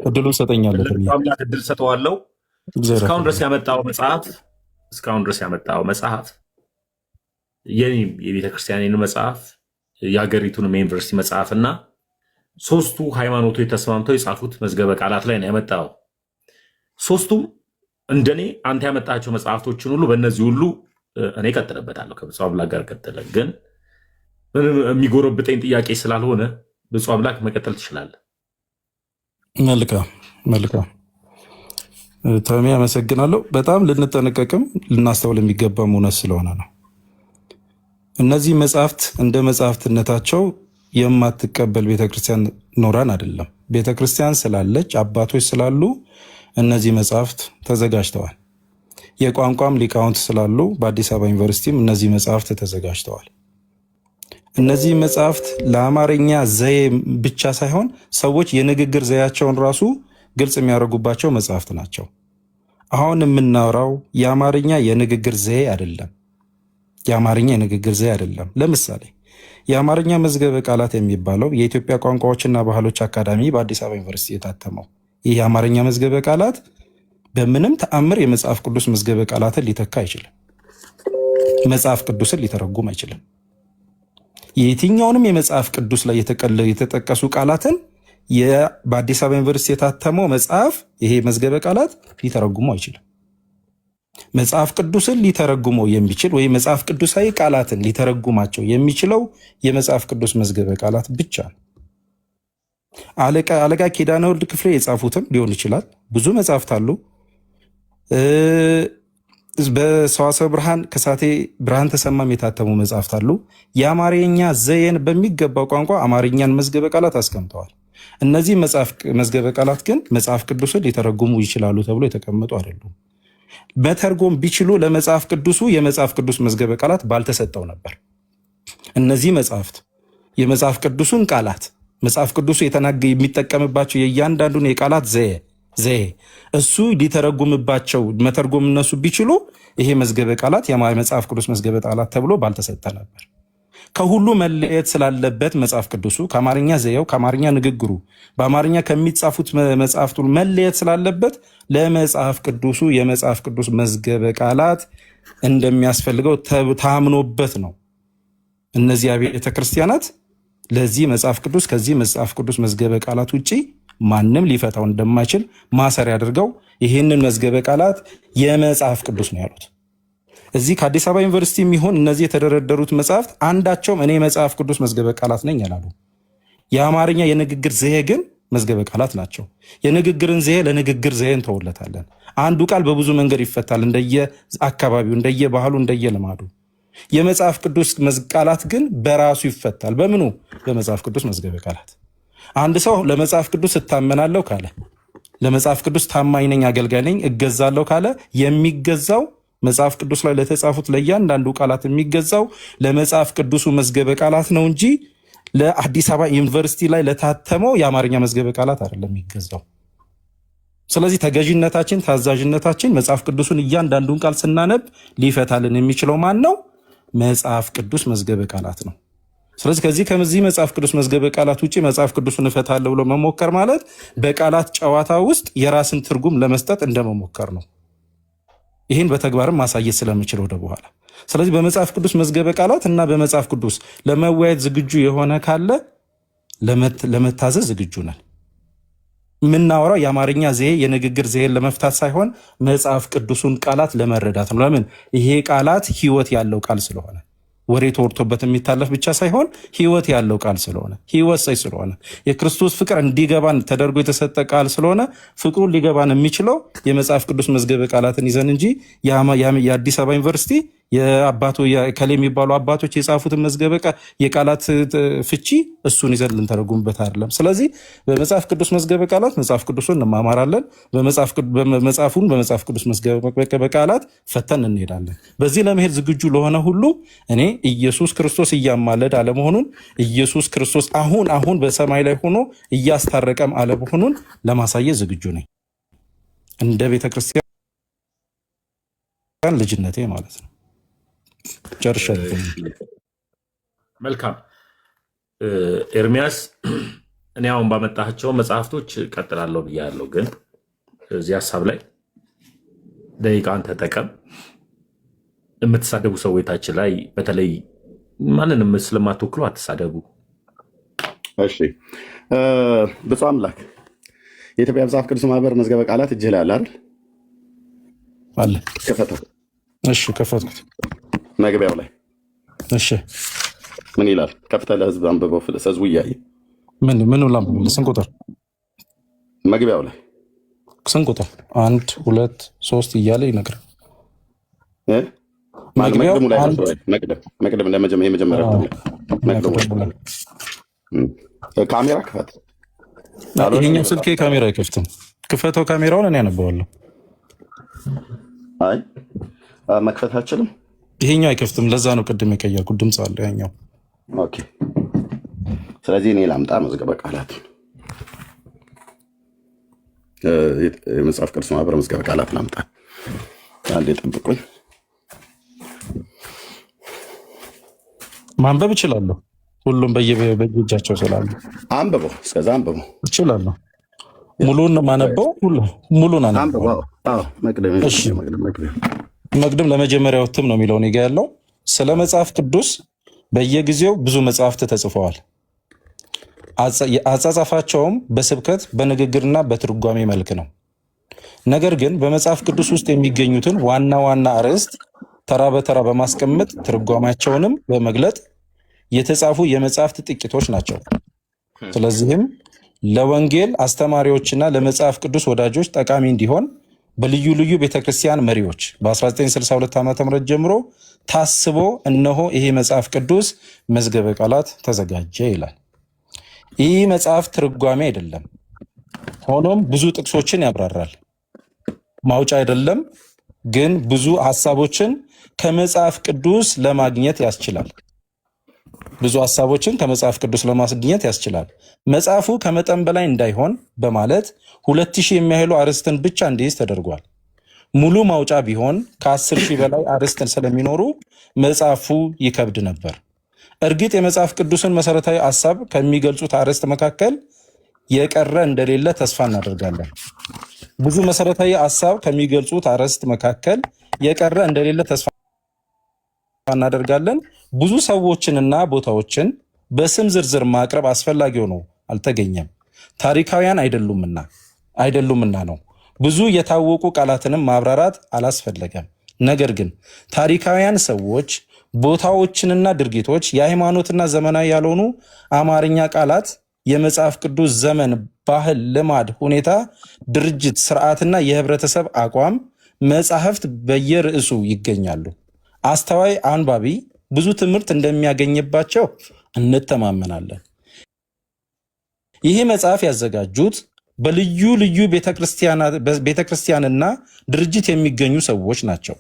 እድሉ ሰጠኛለሁ፣ እድል ሰጠዋለሁ። እስካሁን ድረስ ያመጣው መጽሐፍ የኔም የቤተክርስቲያንን መጽሐፍ የሀገሪቱንም የዩኒቨርሲቲ መጽሐፍ እና ሶስቱ ሃይማኖቶች ተስማምተው የጻፉት መዝገበ ቃላት ላይ ነው ያመጣው። ሶስቱም እንደኔ አንተ ያመጣቸው መጽሐፍቶችን ሁሉ በእነዚህ ሁሉ እኔ ቀጥለበታለሁ። ከብፁዕ አምላክ ጋር ቀጥለ ግን ምንም የሚጎረብጠኝ ጥያቄ ስላልሆነ ብፁዕ አምላክ መቀጠል ትችላለህ። መልካም ተሜ አመሰግናለሁ። በጣም ልንጠነቀቅም ልናስተውል የሚገባም እውነት ስለሆነ ነው። እነዚህ መጽሐፍት እንደ መጽሐፍትነታቸው የማትቀበል ቤተክርስቲያን ኖራን አይደለም። ቤተክርስቲያን ስላለች አባቶች ስላሉ እነዚህ መጽሐፍት ተዘጋጅተዋል። የቋንቋም ሊቃውንት ስላሉ በአዲስ አበባ ዩኒቨርሲቲም እነዚህ መጽሐፍት ተዘጋጅተዋል። እነዚህ መጽሐፍት ለአማርኛ ዘዬ ብቻ ሳይሆን ሰዎች የንግግር ዘያቸውን ራሱ ግልጽ የሚያደርጉባቸው መጽሐፍት ናቸው። አሁን የምናወራው የአማርኛ የንግግር ዘዬ አይደለም። ለምሳሌ የአማርኛ መዝገበ ቃላት የሚባለው የኢትዮጵያ ቋንቋዎችና ባህሎች አካዳሚ በአዲስ አበባ ዩኒቨርሲቲ የታተመው ይህ የአማርኛ መዝገበ ቃላት በምንም ተአምር የመጽሐፍ ቅዱስ መዝገበ ቃላትን ሊተካ አይችልም። መጽሐፍ ቅዱስን ሊተረጉም አይችልም። የትኛውንም የመጽሐፍ ቅዱስ ላይ የተጠቀሱ ቃላትን በአዲስ አበባ ዩኒቨርሲቲ የታተመው መጽሐፍ ይሄ መዝገበ ቃላት ሊተረጉመው አይችልም። መጽሐፍ ቅዱስን ሊተረጉመው የሚችል ወይም መጽሐፍ ቅዱሳዊ ቃላትን ሊተረጉማቸው የሚችለው የመጽሐፍ ቅዱስ መዝገበ ቃላት ብቻ ነው። አለቃ ኪዳነ ወልድ ክፍሌ የጻፉትም ሊሆን ይችላል። ብዙ መጽሐፍት አሉ። በሰዋሰው ብርሃን ከሳቴ ብርሃን ተሰማም የታተሙ መጽሐፍት አሉ። የአማርኛ ዘዬን በሚገባው ቋንቋ አማርኛን መዝገበ ቃላት አስቀምጠዋል። እነዚህ መዝገበ ቃላት ግን መጽሐፍ ቅዱስን ሊተረጉሙ ይችላሉ ተብሎ የተቀመጡ አይደሉም። መተርጎም ቢችሉ ለመጽሐፍ ቅዱሱ የመጽሐፍ ቅዱስ መዝገበ ቃላት ባልተሰጠው ነበር። እነዚህ መጽሐፍት የመጽሐፍ ቅዱሱን ቃላት መጽሐፍ ቅዱሱ የሚጠቀምባቸው የእያንዳንዱን የቃላት ዘዬ እሱ ሊተረጉምባቸው መተርጎም እነሱ ቢችሉ ይሄ መዝገበ ቃላት የመጽሐፍ ቅዱስ መዝገበ ቃላት ተብሎ ባልተሰጠ ነበር። ከሁሉ መለየት ስላለበት መጽሐፍ ቅዱሱ ከአማርኛ ዘዬው ከአማርኛ ንግግሩ በአማርኛ ከሚጻፉት መጽሐፍቱ መለየት ስላለበት ለመጽሐፍ ቅዱሱ የመጽሐፍ ቅዱስ መዝገበ ቃላት እንደሚያስፈልገው ታምኖበት ነው። እነዚህ ቤተ ክርስቲያናት ለዚህ መጽሐፍ ቅዱስ ከዚህ መጽሐፍ ቅዱስ መዝገበ ቃላት ውጪ ማንም ሊፈታው እንደማይችል ማሰሪያ አድርገው ይህንን መዝገበ ቃላት የመጽሐፍ ቅዱስ ነው ያሉት። እዚህ ከአዲስ አበባ ዩኒቨርሲቲ የሚሆን እነዚህ የተደረደሩት መጽሐፍት አንዳቸውም እኔ መጽሐፍ ቅዱስ መዝገበ ቃላት ነኝ ያላሉ። የአማርኛ የንግግር ዘዬ ግን መዝገበ ቃላት ናቸው። የንግግርን ዘዬ ለንግግር ዘዬ እንተውለታለን። አንዱ ቃል በብዙ መንገድ ይፈታል፣ እንደየ አካባቢው፣ እንደየ ባህሉ፣ እንደየ ልማዱ። የመጽሐፍ ቅዱስ ቃላት ግን በራሱ ይፈታል። በምኑ? በመጽሐፍ ቅዱስ መዝገበ ቃላት። አንድ ሰው ለመጽሐፍ ቅዱስ እታመናለሁ ካለ፣ ለመጽሐፍ ቅዱስ ታማኝ ነኝ፣ አገልጋይ ነኝ፣ እገዛለሁ ካለ የሚገዛው መጽሐፍ ቅዱስ ላይ ለተጻፉት ለእያንዳንዱ ቃላት የሚገዛው ለመጽሐፍ ቅዱሱ መዝገበ ቃላት ነው እንጂ ለአዲስ አበባ ዩኒቨርሲቲ ላይ ለታተመው የአማርኛ መዝገበ ቃላት አይደለም የሚገዛው። ስለዚህ ተገዥነታችን፣ ታዛዥነታችን መጽሐፍ ቅዱስን እያንዳንዱን ቃል ስናነብ ሊፈታልን የሚችለው ማን ነው? መጽሐፍ ቅዱስ መዝገበ ቃላት ነው። ስለዚህ ከዚህ መጽሐፍ ቅዱስ መዝገበ ቃላት ውጭ መጽሐፍ ቅዱስን እፈታለሁ ብሎ መሞከር ማለት በቃላት ጨዋታ ውስጥ የራስን ትርጉም ለመስጠት እንደመሞከር ነው። ይህን በተግባርም ማሳየት ስለምችል ወደ በኋላ። ስለዚህ በመጽሐፍ ቅዱስ መዝገበ ቃላት እና በመጽሐፍ ቅዱስ ለመወያየት ዝግጁ የሆነ ካለ ለመታዘዝ ዝግጁ ነን። የምናወራው የአማርኛ ዘዬ የንግግር ዘዬን ለመፍታት ሳይሆን መጽሐፍ ቅዱሱን ቃላት ለመረዳት ነው። ለምን? ይሄ ቃላት ህይወት ያለው ቃል ስለሆነ፣ ወሬ ተወርቶበት የሚታለፍ ብቻ ሳይሆን ህይወት ያለው ቃል ስለሆነ፣ ህይወት ሰይ ስለሆነ፣ የክርስቶስ ፍቅር እንዲገባን ተደርጎ የተሰጠ ቃል ስለሆነ ፍቅሩን ሊገባን የሚችለው የመጽሐፍ ቅዱስ መዝገበ ቃላትን ይዘን እንጂ የአዲስ አበባ ዩኒቨርሲቲ ከላይ የሚባሉ አባቶች የጻፉትን መዝገበ የቃላት ፍቺ እሱን ይዘን ልንተረጉምበት አይደለም። ስለዚህ በመጽሐፍ ቅዱስ መዝገበ ቃላት መጽሐፍ ቅዱሱን እንማማራለን። መጽሐፉን በመጽሐፍ ቅዱስ መዝገበ ቃላት ፈተን እንሄዳለን። በዚህ ለመሄድ ዝግጁ ለሆነ ሁሉ እኔ ኢየሱስ ክርስቶስ እያማለድ አለመሆኑን፣ ኢየሱስ ክርስቶስ አሁን በሰማይ ላይ ሆኖ እያስታረቀም አለመሆኑን ለማሳየት ዝግጁ ነኝ። እንደ ቤተክርስቲያን ልጅነቴ ማለት ነው። ጨርሻለሁ። መልካም ኤርሚያስ፣ እኔ አሁን ባመጣቸው መጽሐፍቶች ቀጥላለሁ ብያለሁ፣ ግን እዚህ ሀሳብ ላይ ደቂቃን ተጠቀም። የምትሳደቡ ሰዎቻችን ላይ በተለይ ማንንም ስለማትወክሉ አትሳደቡ። እሺ፣ ብፁዕ አምላክ የኢትዮጵያ መጽሐፍ ቅዱስ ማህበር መዝገበ ቃላት እጅህ ላይ አለ አይደል? አለ። ክፈተው። እሺ፣ ከፈትኩት። መግቢያው ላይ እሺ፣ ምን ይላል? ከፍተህ ለህዝብ አንብበው፣ ህዝቡ እያየ ምን ላምብልህ? ስንት ቁጥር? መግቢያው ላይ ስንት ቁጥር? 1 2 3 እያለ ይነግራል። መቅደሙ ላይ መቅደም የመጀመሪያ ካሜራ ክፈት። ይሄኛው ስልኬ ካሜራ አይከፍትም። ክፈተው ካሜራውን፣ እኔ ያነበዋለሁ። አይ መክፈት አልችልም። ይሄኛው አይከፍትም። ለዛ ነው ቅድም የቀየርኩት። ድምፅ አለ ያኛው። ኦኬ። ስለዚህ እኔ ላምጣ መዝገበ ቃላት፣ የመጽሐፍ ቅዱስ ማህበር መዝገበ ቃላት ላምጣ። አንዴ ጠብቁኝ። ማንበብ እችላለሁ። ሁሉም በየእጃቸው ስላሉ አንብበው። እስከዛ አንብበው እችላለሁ። ሙሉን ማነበው ሙሉን አነበው። መቅድም ለመጀመሪያው እትም ነው የሚለው እኔ ጋ ያለው። ስለ መጽሐፍ ቅዱስ በየጊዜው ብዙ መጽሐፍት ተጽፈዋል። አጻጻፋቸውም በስብከት በንግግርና በትርጓሜ መልክ ነው። ነገር ግን በመጽሐፍ ቅዱስ ውስጥ የሚገኙትን ዋና ዋና አርዕስት ተራ በተራ በማስቀመጥ ትርጓሜያቸውንም በመግለጥ የተጻፉ የመጽሐፍት ጥቂቶች ናቸው። ስለዚህም ለወንጌል አስተማሪዎችና ለመጽሐፍ ቅዱስ ወዳጆች ጠቃሚ እንዲሆን በልዩ ልዩ ቤተክርስቲያን መሪዎች በ1962 ዓ.ም ጀምሮ ታስቦ እነሆ ይሄ መጽሐፍ ቅዱስ መዝገበ ቃላት ተዘጋጀ ይላል። ይህ መጽሐፍ ትርጓሜ አይደለም፣ ሆኖም ብዙ ጥቅሶችን ያብራራል። ማውጫ አይደለም፣ ግን ብዙ ሀሳቦችን ከመጽሐፍ ቅዱስ ለማግኘት ያስችላል። ብዙ ሀሳቦችን ከመጽሐፍ ቅዱስ ለማግኘት ያስችላል። መጽሐፉ ከመጠን በላይ እንዳይሆን በማለት 2000 የሚያህሉ አርዕስትን ብቻ እንዲይዝ ተደርጓል። ሙሉ ማውጫ ቢሆን ከ10,000 በላይ አርዕስትን ስለሚኖሩ መጽሐፉ ይከብድ ነበር። እርግጥ የመጽሐፍ ቅዱስን መሰረታዊ ሀሳብ ከሚገልጹት አርዕስት መካከል የቀረ እንደሌለ ተስፋ እናደርጋለን። ብዙ መሰረታዊ ሀሳብ ከሚገልጹት አርዕስት መካከል የቀረ እንደሌለ ተስፋ እናደርጋለን። ብዙ ሰዎችንና ቦታዎችን በስም ዝርዝር ማቅረብ አስፈላጊ ሆኖ አልተገኘም። ታሪካውያን አይደሉምና ነው። ብዙ የታወቁ ቃላትንም ማብራራት አላስፈለገም። ነገር ግን ታሪካውያን ሰዎች፣ ቦታዎችንና ድርጊቶች፣ የሃይማኖትና ዘመናዊ ያልሆኑ አማርኛ ቃላት የመጽሐፍ ቅዱስ ዘመን፣ ባህል፣ ልማድ፣ ሁኔታ፣ ድርጅት፣ ስርዓትና የህብረተሰብ አቋም መጻሕፍት በየርዕሱ ይገኛሉ። አስተዋይ አንባቢ ብዙ ትምህርት እንደሚያገኝባቸው እንተማመናለን። ይህ መጽሐፍ ያዘጋጁት በልዩ ልዩ ቤተክርስቲያንና ድርጅት የሚገኙ ሰዎች ናቸው።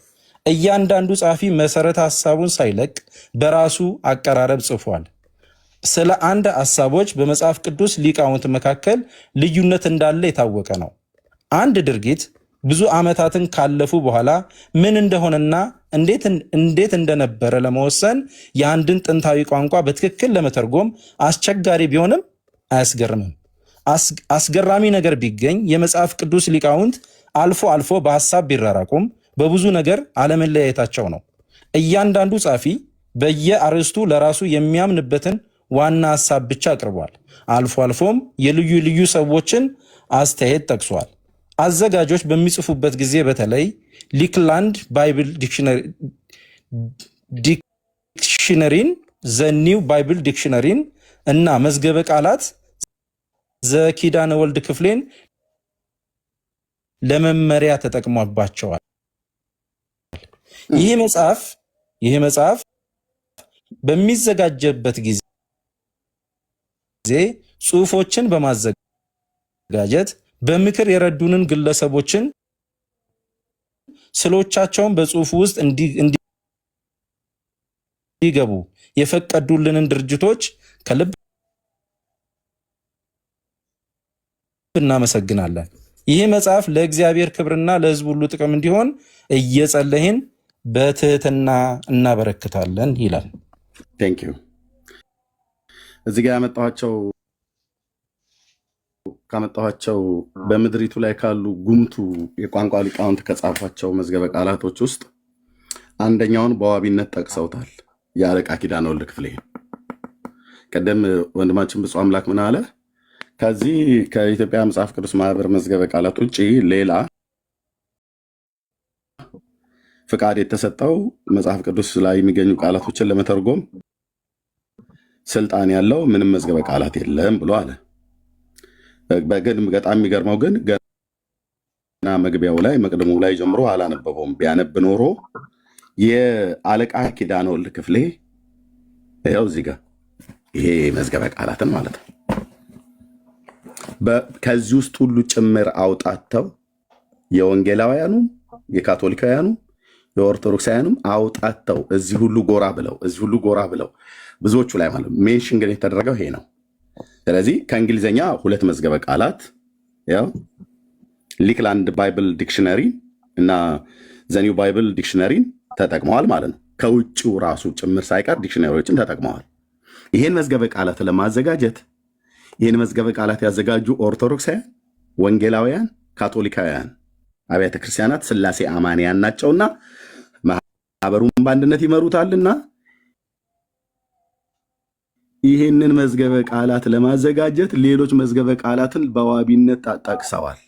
እያንዳንዱ ጸሐፊ መሰረተ ሐሳቡን ሳይለቅ በራሱ አቀራረብ ጽፏል። ስለ አንድ ሐሳቦች በመጽሐፍ ቅዱስ ሊቃውንት መካከል ልዩነት እንዳለ የታወቀ ነው። አንድ ድርጊት ብዙ ዓመታትን ካለፉ በኋላ ምን እንደሆነና እንዴት እንደነበረ ለመወሰን የአንድን ጥንታዊ ቋንቋ በትክክል ለመተርጎም አስቸጋሪ ቢሆንም አያስገርምም። አስገራሚ ነገር ቢገኝ የመጽሐፍ ቅዱስ ሊቃውንት አልፎ አልፎ በሐሳብ ቢራራቁም በብዙ ነገር አለመለያየታቸው ነው። እያንዳንዱ ጸሐፊ በየአርዕስቱ ለራሱ የሚያምንበትን ዋና ሐሳብ ብቻ አቅርቧል። አልፎ አልፎም የልዩ ልዩ ሰዎችን አስተያየት ጠቅሷል። አዘጋጆች በሚጽፉበት ጊዜ በተለይ ሊክላንድ ባይብል ዲክሽነሪን፣ ዘኒው ባይብል ዲክሽነሪን እና መዝገበ ቃላት ዘኪዳነ ወልድ ክፍሌን ለመመሪያ ተጠቅሞባቸዋል። ይህ መጽሐፍ በሚዘጋጀበት ጊዜ ጽሑፎችን በማዘጋጀት በምክር የረዱንን ግለሰቦችን ስሎቻቸውን በጽሑፉ ውስጥ እንዲገቡ የፈቀዱልንን ድርጅቶች ከልብ እናመሰግናለን። ይህ መጽሐፍ ለእግዚአብሔር ክብርና ለሕዝብ ሁሉ ጥቅም እንዲሆን እየጸለይን በትህትና እናበረክታለን ይላል። ቴንክ ዩ። እዚህ ጋር ካመጣኋቸው በምድሪቱ ላይ ካሉ ጉምቱ የቋንቋ ሊቃውንት ከጻፏቸው መዝገበ ቃላቶች ውስጥ አንደኛውን በዋቢነት ጠቅሰውታል። የአለቃ ኪዳነ ወልድ ክፍሌ። ቀደም ወንድማችን ብፁዕ አምላክ ምን አለ? ከዚህ ከኢትዮጵያ መጽሐፍ ቅዱስ ማህበር መዝገበ ቃላት ውጭ ሌላ ፍቃድ የተሰጠው መጽሐፍ ቅዱስ ላይ የሚገኙ ቃላቶችን ለመተርጎም ስልጣን ያለው ምንም መዝገበ ቃላት የለም ብሎ አለ። በግን በጣም የሚገርመው ግን ገና መግቢያው ላይ መቅደሙ ላይ ጀምሮ አላነበበውም። ቢያነብ ኖሮ የአለቃ ኪዳነ ወልድ ክፍሌ ያው እዚህ ጋር ይሄ መዝገበ ቃላትን ማለት ነው ከዚህ ውስጥ ሁሉ ጭምር አውጣተው የወንጌላውያኑም የካቶሊካውያኑም የኦርቶዶክሳውያኑም አውጣተው እዚህ ሁሉ ጎራ ብለው ብዙዎቹ ላይ ማለት ሜንሽን ግን የተደረገው ይሄ ነው። ስለዚህ ከእንግሊዝኛ ሁለት መዝገበ ቃላት ያው ሊክላንድ ባይብል ዲክሽነሪ እና ዘኒው ባይብል ዲክሽነሪን ተጠቅመዋል ማለት ነው። ከውጭው ራሱ ጭምር ሳይቀር ዲክሽነሪዎችን ተጠቅመዋል። ይሄን መዝገበ ቃላት ለማዘጋጀት ይህን መዝገበ ቃላት ያዘጋጁ ኦርቶዶክሳውያን፣ ወንጌላውያን፣ ካቶሊካውያን አብያተ ክርስቲያናት ሥላሴ አማንያን ናቸውና ማህበሩን በአንድነት ይመሩታልና ይህንን መዝገበ ቃላት ለማዘጋጀት ሌሎች መዝገበ ቃላትን በዋቢነት ጠቅሰዋል።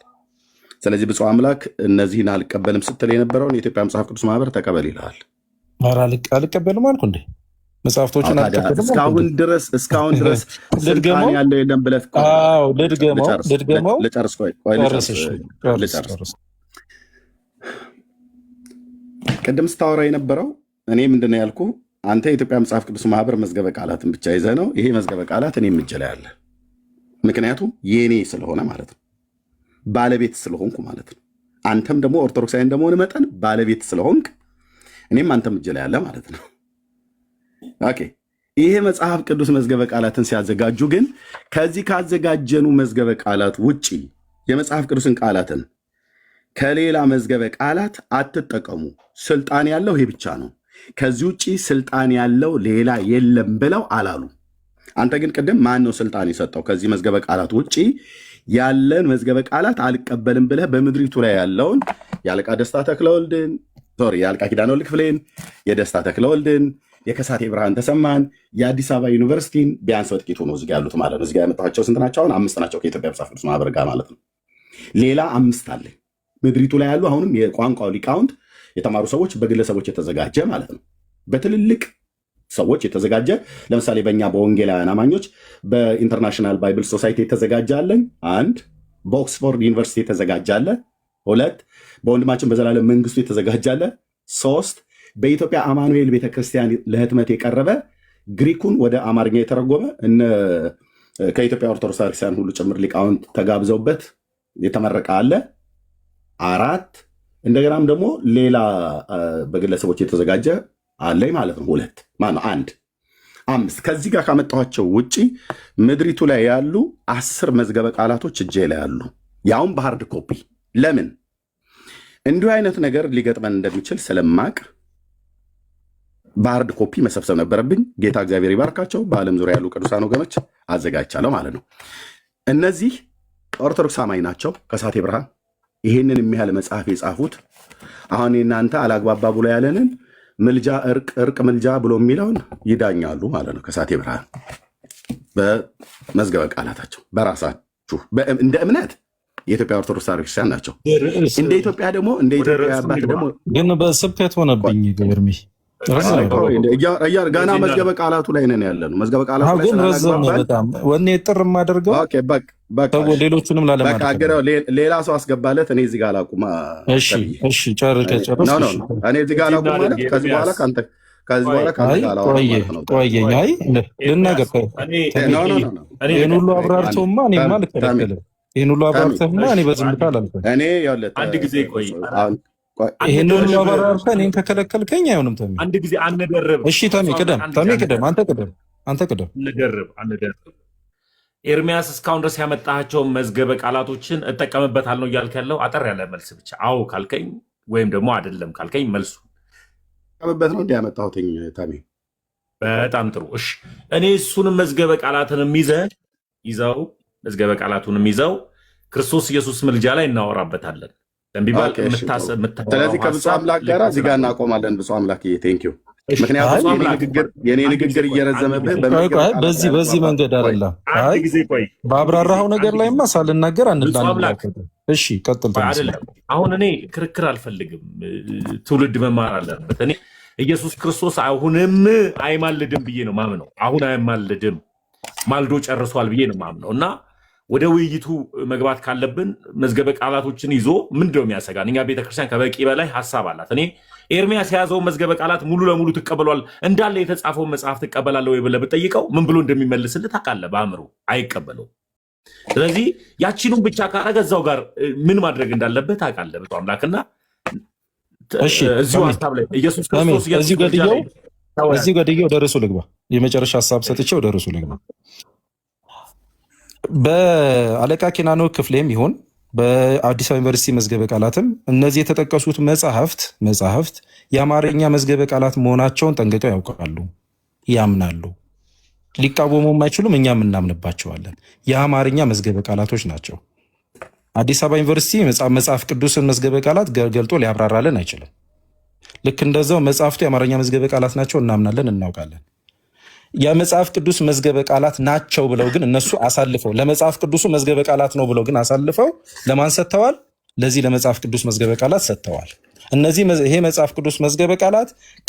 ስለዚህ ብፁዕ አምላክ እነዚህን አልቀበልም ስትል የነበረውን የኢትዮጵያ መጽሐፍ ቅዱስ ማህበር ተቀበል ይልሃል። አልቀበልም አልኩ እንዴ? መጽሐፍቶችን እስካሁን ድረስ ስልጣን ያለው የለም ብለህ ልጨርስ። ቅድም ስታወራ የነበረው እኔ ምንድን ነው ያልኩ? አንተ የኢትዮጵያ መጽሐፍ ቅዱስ ማህበር መዝገበ ቃላትን ብቻ ይዘህ ነው። ይሄ መዝገበ ቃላት እኔም እጄ ላይ አለ። ምክንያቱም የኔ ስለሆነ ማለት ነው፣ ባለቤት ስለሆንኩ ማለት ነው። አንተም ደግሞ ኦርቶዶክሳዊ እንደመሆን መጠን ባለቤት ስለሆንክ እኔም አንተም እጄ ላይ አለ ማለት ነው። ኦኬ። ይሄ መጽሐፍ ቅዱስ መዝገበ ቃላትን ሲያዘጋጁ ግን ከዚህ ካዘጋጀኑ መዝገበ ቃላት ውጪ የመጽሐፍ ቅዱስን ቃላትን ከሌላ መዝገበ ቃላት አትጠቀሙ፣ ስልጣን ያለው ይሄ ብቻ ነው፣ ከዚህ ውጪ ስልጣን ያለው ሌላ የለም ብለው አላሉ። አንተ ግን ቅድም ማን ነው ስልጣን የሰጠው? ከዚህ መዝገበ ቃላት ውጪ ያለን መዝገበ ቃላት አልቀበልም ብለህ በምድሪቱ ላይ ያለውን የአለቃ ደስታ ተክለወልድን የአለቃ ኪዳነ ወልድ ክፍሌን፣ የደስታ ተክለወልድን፣ የከሳቴ ብርሃን ተሰማን፣ የአዲስ አበባ ዩኒቨርሲቲን ቢያንስ በጥቂቱ ነው እዚጋ ያሉት ማለት ነው። እዚጋ ያመጣኋቸው ስንት ናቸው? አሁን 5 ናቸው ከኢትዮጵያ መጽሐፍ ቅዱስ ማህበር ጋር ማለት ነው። ሌላ 5 አለ ምድሪቱ ላይ ያሉ አሁንም የቋንቋው ሊቃውንት የተማሩ ሰዎች በግለሰቦች የተዘጋጀ ማለት ነው። በትልልቅ ሰዎች የተዘጋጀ ለምሳሌ በእኛ በወንጌላውያን አማኞች በኢንተርናሽናል ባይብል ሶሳይቲ የተዘጋጀ አለኝ። 1 በኦክስፎርድ ዩኒቨርሲቲ የተዘጋጀ አለ። 2 በወንድማችን በዘላለም መንግስቱ የተዘጋጀ አለ። 3 በኢትዮጵያ አማኑኤል ቤተክርስቲያን ለህትመት የቀረበ ግሪኩን ወደ አማርኛ የተረጎመ ከኢትዮጵያ ኦርቶዶክስ ክርስቲያን ሁሉ ጭምር ሊቃውንት ተጋብዘውበት የተመረቀ አለ። 4 እንደገናም ደግሞ ሌላ በግለሰቦች የተዘጋጀ አለኝ ማለት ነው። 2 ማነው 1 5 ከዚህ ጋር ካመጣኋቸው ውጪ ምድሪቱ ላይ ያሉ 10 መዝገበ ቃላቶች እጄ ላይ ያሉ፣ ያውም በሃርድ ኮፒ። ለምን እንዲሁ አይነት ነገር ሊገጥመን እንደሚችል ስለማቅ በሃርድ ኮፒ መሰብሰብ ነበረብኝ። ጌታ እግዚአብሔር ይባርካቸው። በዓለም ዙሪያ ያሉ ቅዱሳን ወገኖች አዘጋጅቻለሁ ማለት ነው። እነዚህ ኦርቶዶክስ አማኝ ናቸው። ከሳቴ ብርሃን ይህንን የሚያህል መጽሐፍ የጻፉት አሁን እናንተ አላግባባ ብሎ ያለንን ምልጃ እርቅ ምልጃ ብሎ የሚለውን ይዳኛሉ ማለት ነው። ከሳቴ ብርሃን በመዝገበ ቃላታቸው በራሳችሁ እንደ እምነት የኢትዮጵያ ኦርቶዶክስ ክርስቲያን ናቸው። እንደ ኢትዮጵያ ደግሞ እንደ ኢትዮጵያ አባት ደግሞ ግን በስብከት ሆነብኝ ግርሚ ገና መዝገበ ቃላቱ ላይ ነን ያለ ነው። መዝገበ ቃላቱ ላይ በጣም ወኔ ጥር የማደርገው ሌሎቹንም ላለማድረግ ሌላ ሰው አስገባለት። እኔ እዚህ ጋር አላቁም። እሺ ጨርስ። እኔ እዚህ ጋር አላቁም ማለት ከዚህ በኋላ ቆየኝ። አይ ልናገር ይህን ሁሉ አብራርተውማ እኔማ አልከለከልም። ይህን ሁሉ አብራርተውማ እኔ በዝምታ አላልኩም። አንድ ጊዜ ቆይ ይሄን ሁሉ አብራርተህ እኔን ከከለከልከኝ አይሆንም። ተሚ አንድ ጊዜ አንደርብ። እሺ ተሚ ቅደም። አንተ ቅደም። አንደርብ። ኤርሚያስ እስካሁን ድረስ ያመጣቸውን መዝገበ ቃላቶችን እጠቀምበታል ነው እያልክ ያለው? አጠር ያለ መልስ ብቻ አዎ ካልከኝ ወይም ደግሞ አይደለም ካልከኝ መልሱ እጠቀምበት ነው እንደ ያመጣሁትኝ። ተሚ በጣም ጥሩ። እሺ እኔ እሱንም መዝገበ ቃላትንም ይዘው መዝገበ ቃላቱንም ይዘው ክርስቶስ ኢየሱስ ምልጃ ላይ እናወራበታለን። ስለዚህ ከብፁዕ አምላክ ጋር እዚህ ጋር እናቆማለን። ብፁዕ አምላክ ቴንክ ዩ። ምክንያቱም የኔ ንግግር እየረዘመብህ በዚህ መንገድ አይደለም። በአብራራኸው ነገር ላይማ ሳልናገር እሺ ቀጥል። አሁን እኔ ክርክር አልፈልግም። ትውልድ መማር አለበት። እኔ ኢየሱስ ክርስቶስ አሁንም አይማልድም ብዬ ነው ማምነው። አሁን አይማልድም ማልዶ ጨርሷል ብዬ ነው ማምነው እና ወደ ውይይቱ መግባት ካለብን መዝገበ ቃላቶችን ይዞ ምንድነው የሚያሰጋን? እኛ ቤተክርስቲያን ከበቂ በላይ ሀሳብ አላት። እኔ ኤርሚያስ የያዘውን መዝገበ ቃላት ሙሉ ለሙሉ ትቀበሏል እንዳለ የተጻፈውን መጽሐፍ ትቀበላለህ ወይ ብለህ ብጠይቀው ምን ብሎ እንደሚመልስልህ ታውቃለህ? በአእምሮ አይቀበለው። ስለዚህ ያቺኑም ብቻ ካረገ እዛው ጋር ምን ማድረግ እንዳለበት ታውቃለህ። ብፁዕ አምላክና እዚሁ ሀሳብ ላይ ኢየሱስ ክርስቶስ እዚሁ ገድዬ ወደ ርዕሱ ልግባ። የመጨረሻ ሀሳብ ሰጥቼ ወደ ርዕሱ ልግባ። በአለቃ ኪናኖ ክፍሌም ይሁን በአዲስ አበባ ዩኒቨርሲቲ መዝገበ ቃላትም እነዚህ የተጠቀሱት መጽሐፍት የአማርኛ መዝገበ ቃላት መሆናቸውን ጠንቅቀው ያውቃሉ፣ ያምናሉ። ሊቃወሙም አይችሉም፣ እኛም እናምንባቸዋለን። የአማርኛ መዝገበ ቃላቶች ናቸው። አዲስ አበባ ዩኒቨርሲቲ መጽሐፍ ቅዱስን መዝገበ ቃላት ገልጦ ሊያብራራልን አይችልም። ልክ እንደዛው መጽሐፍቱ የአማርኛ መዝገበ ቃላት ናቸው፣ እናምናለን፣ እናውቃለን። የመጽሐፍ ቅዱስ መዝገበ ቃላት ናቸው ብለው ግን እነሱ አሳልፈው ለመጽሐፍ ቅዱሱ መዝገበ ቃላት ነው ብለው ግን አሳልፈው ለማን ሰጥተዋል? ለዚህ ለመጽሐፍ ቅዱስ መዝገበ ቃላት ሰጥተዋል። ይሄ መጽሐፍ ቅዱስ መዝገበ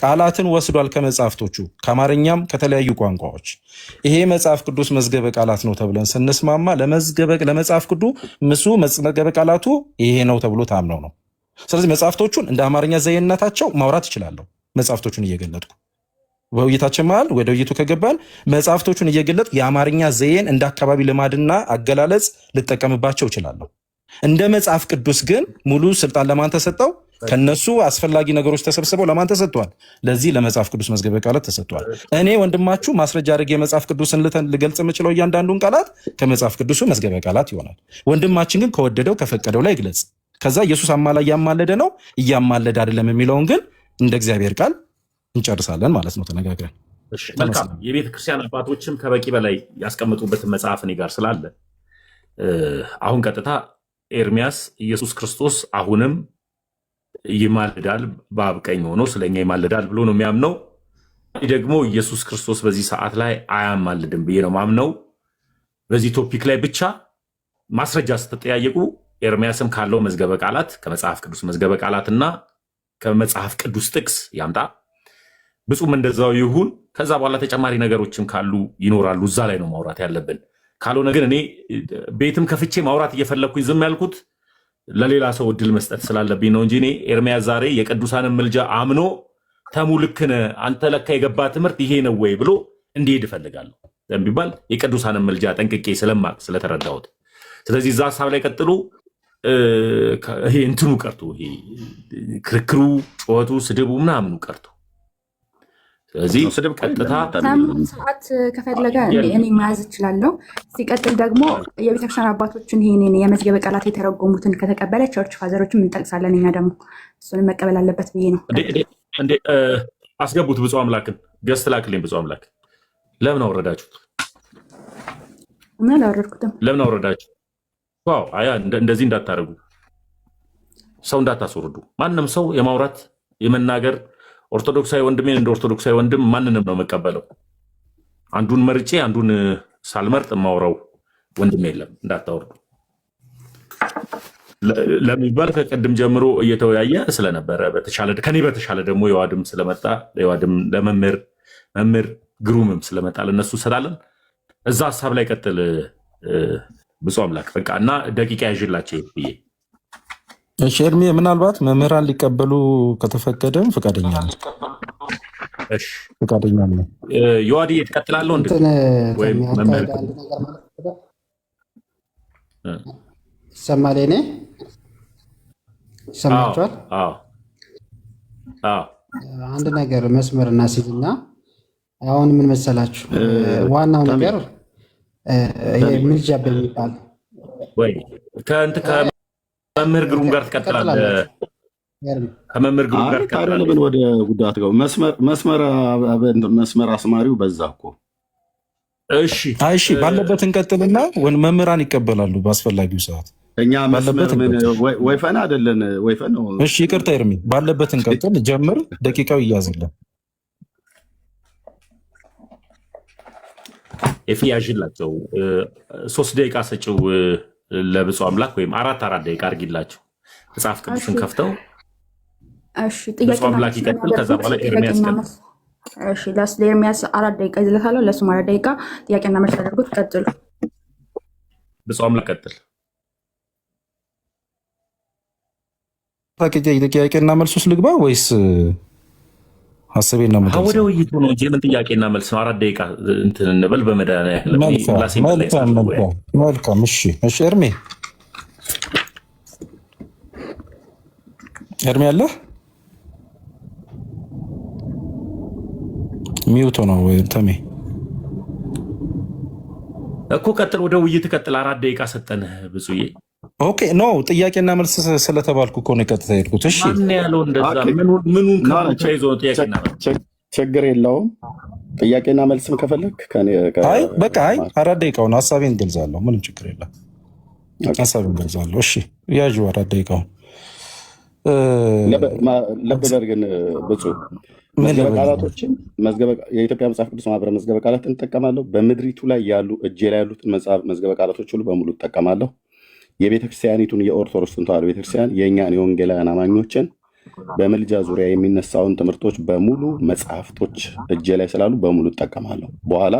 ቃላትን ወስዷል ከመጽሐፍቶቹ ከአማርኛም ከተለያዩ ቋንቋዎች። ይሄ መጽሐፍ ቅዱስ መዝገበ ቃላት ነው ተብለን ስንስማማ ለመጽሐፍ ቅዱስ መዝገበ ቃላቱ ይሄ ነው ተብሎ ታምነው ነው። ስለዚህ መጽሐፍቶቹን እንደ አማርኛ ዘየነታቸው ማውራት እችላለሁ። መጽሐፍቶቹን እየገለጥኩ በውይይታችን መሃል ወደ ውይይቱ ከገባን መጽሐፍቶቹን እየገለጥኩ የአማርኛ ዘዬን እንደ አካባቢ ልማድና አገላለጽ ልጠቀምባቸው እችላለሁ። እንደ መጽሐፍ ቅዱስ ግን ሙሉ ስልጣን ለማን ተሰጠው? ከነሱ አስፈላጊ ነገሮች ተሰብስበው ለማን ተሰጥቷል? ለዚህ ለመጽሐፍ ቅዱስ መዝገበ ቃላት ተሰጥቷል። እኔ ወንድማችሁ ማስረጃ አድርጌ የመጽሐፍ ቅዱስን ልገልጽ የምችለው እያንዳንዱን ቃላት ከመጽሐፍ ቅዱሱ መዝገበ ቃላት ይሆናል። ወንድማችን ግን ከወደደው ከፈቀደው ላይ ግለጽ። ከዛ ኢየሱስ አማላይ እያማለደ ነው እያማለደ አይደለም የሚለውን ግን እንደ እግዚአብሔር ቃል እንጨርሳለን ማለት ነው ተነጋግረን። መልካም። የቤተ ክርስቲያን አባቶችም ከበቂ በላይ ያስቀምጡበትን መጽሐፍ እኔ ጋር ስላለ አሁን ቀጥታ ኤርሚያስ ኢየሱስ ክርስቶስ አሁንም ይማልዳል በአብ ቀኝ ሆኖ ስለኛ ይማልዳል ብሎ ነው የሚያምነው። ይህ ደግሞ ኢየሱስ ክርስቶስ በዚህ ሰዓት ላይ አያማልድም ብዬ ነው ማምነው። በዚህ ቶፒክ ላይ ብቻ ማስረጃ ስትጠያየቁ ኤርሚያስም ካለው መዝገበ ቃላት ከመጽሐፍ ቅዱስ መዝገበ ቃላትና ከመጽሐፍ ቅዱስ ጥቅስ ያምጣ። ብፁም እንደዛው ይሁን። ከዛ በኋላ ተጨማሪ ነገሮችም ካሉ ይኖራሉ። እዛ ላይ ነው ማውራት ያለብን። ካልሆነ ግን እኔ ቤትም ከፍቼ ማውራት እየፈለግኩኝ ዝም ያልኩት ለሌላ ሰው እድል መስጠት ስላለብኝ ነው እንጂ እኔ ኤርሚያስ ዛሬ የቅዱሳንን ምልጃ አምኖ ተሙ ልክ ነህ አንተ ለካ የገባ ትምህርት ይሄ ነው ወይ ብሎ እንዲሄድ እፈልጋለሁ ቢባል የቅዱሳንን ምልጃ ጠንቅቄ ስለማቅ ስለተረዳሁት። ስለዚህ እዛ ሀሳብ ላይ ቀጥሉ። ይሄ እንትኑ ቀርቶ ይሄ ክርክሩ፣ ጩኸቱ፣ ስድቡ ምናምኑ ቀርቶ ስለዚህ ቀጥታ ሰዓት ከፈለገ እኔ መያዝ እችላለሁ። ሲቀጥል ደግሞ የቤተክርስቲያን አባቶችን ይህን የመዝገበ ቃላት የተረጎሙትን ከተቀበለ ቸርች ፋዘሮችን እንጠቅሳለን። እኛ ደግሞ እሱንም መቀበል አለበት ብዬ ነው። አስገቡት። ብፁዕ አምላክን ገስት ላክልኝ። ብፁዕ አምላክ ለምን አወረዳችሁት? እና አላወረድኩትም። ለምን አወረዳችሁ? እንደዚህ እንዳታደርጉ፣ ሰው እንዳታስወርዱ። ማንም ሰው የማውራት የመናገር ኦርቶዶክሳዊ ወንድሜን እንደ ኦርቶዶክሳዊ ወንድም ማንንም ነው መቀበለው። አንዱን መርጬ አንዱን ሳልመርጥ የማውራው ወንድም የለም። እንዳታወርዱ ለሚባል ከቅድም ጀምሮ እየተወያየ ስለነበረ ከኔ በተሻለ ደግሞ የዋድም ስለመጣ የዋድም መምህር ግሩምም ስለመጣ ለነሱ ስላለን እዛ ሀሳብ ላይ ቀጥል ብፁዕ አምላክ። በቃ እና ደቂቃ ያዥላቸው ብዬ እሺ። ኤርሚ ምናልባት መምህራን ሊቀበሉ ከተፈቀደም ፈቃደኛ ነው። እሺ ፈቃደኛ ነው። የዋዲ ትቀጥላለሁ እንዴ? ወይም መምህር ይሰማል? እኔ ይሰማችኋል? አንድ ነገር መስመር እናስይዝና አሁን ምን መሰላችሁ ዋናው ነገር ይሄ ምልጃ በሚባል ወይ ከመምህር ግሩም ጋር ትቀጥላለህ። ከመምህር ግሩም ጋር ትቀጥላለህ። ምን ወደ ጉዳት ጋር መስመር አስማሪው በዛ እኮ። እሺ ባለበት እንቀጥልና መምህራን ይቀበላሉ በአስፈላጊው ሰዓት። እኛ ወይፈን አይደለን፣ ወይፈን ነው። እሺ ይቅርታ ኤርሚ፣ ባለበት እንቀጥል። ጀምር፣ ደቂቃው ይያዝልን። ኤፊ ያዥላቸው 3 ደቂቃ ሰጪው ለብፁዕ አምላክ ወይም 4 ደቂቃ አድርጊላቸው። መጽሐፍ ቅዱስን ከፍተው ብፁዕ አምላክ ይቀጥል። ከዛ በኋላ ኤርሚያስ ቀጥል። ለኤርሚያስ 4 ደቂቃ ይዝለታለሁ። ለእሱም 4 ደቂቃ ጥያቄና መልስ አድርጎት ቀጥሉ። ብፁዕ አምላክ ቀጥል። ጥያቄና መልስ ውስጥ ልግባ ወይስ ሀሳቤና ወደ ውይይቱ ነው እንጂ ምን ጥያቄና መልስ ነው? 4 ደቂቃ እንትን እንበል በመድኃኒዓለም። መልካም። እሺ ኤርሚ አለ ሚውቶ ነው ወይ ተሜ? እኮ ቀጥል፣ ወደ ውይይት ቀጥል። 4 ደቂቃ ሰጠንህ ብፁዬ። ኦኬ ኖ ጥያቄና መልስ ስለተባልኩ እኮ ነው ቀጥታ ሄድኩት። እሺ ማን ያለው እንደዛ? ምኑን ከብቻ ይዞ ጥያቄና መልስ? ችግር የለውም። ጥያቄና መልስም ከፈለክ በቃ 4 ደቂቃውን ሀሳቤን ገልጻለሁ። ምንም ችግር የለም። ሀሳቤን ገልጻለሁ። እሺ ያዥ 4 ደቂቃውን ለበበር ግን ብፁዕ መዝገበ ቃላቶችን የኢትዮጵያ መጽሐፍ ቅዱስ ማህበረ መዝገበ ቃላትን እጠቀማለሁ። በምድሪቱ ላይ ያሉ እጄ ላይ ያሉትን መዝገበ ቃላቶች ሁሉ በሙሉ እጠቀማለሁ። የቤተክርስቲያኒቱን የኦርቶዶክስን ተዋሕዶ ቤተክርስቲያን የእኛን የወንጌላውያን አማኞችን በምልጃ ዙሪያ የሚነሳውን ትምህርቶች በሙሉ መጽሐፍቶች እጄ ላይ ስላሉ በሙሉ እጠቀማለሁ። በኋላ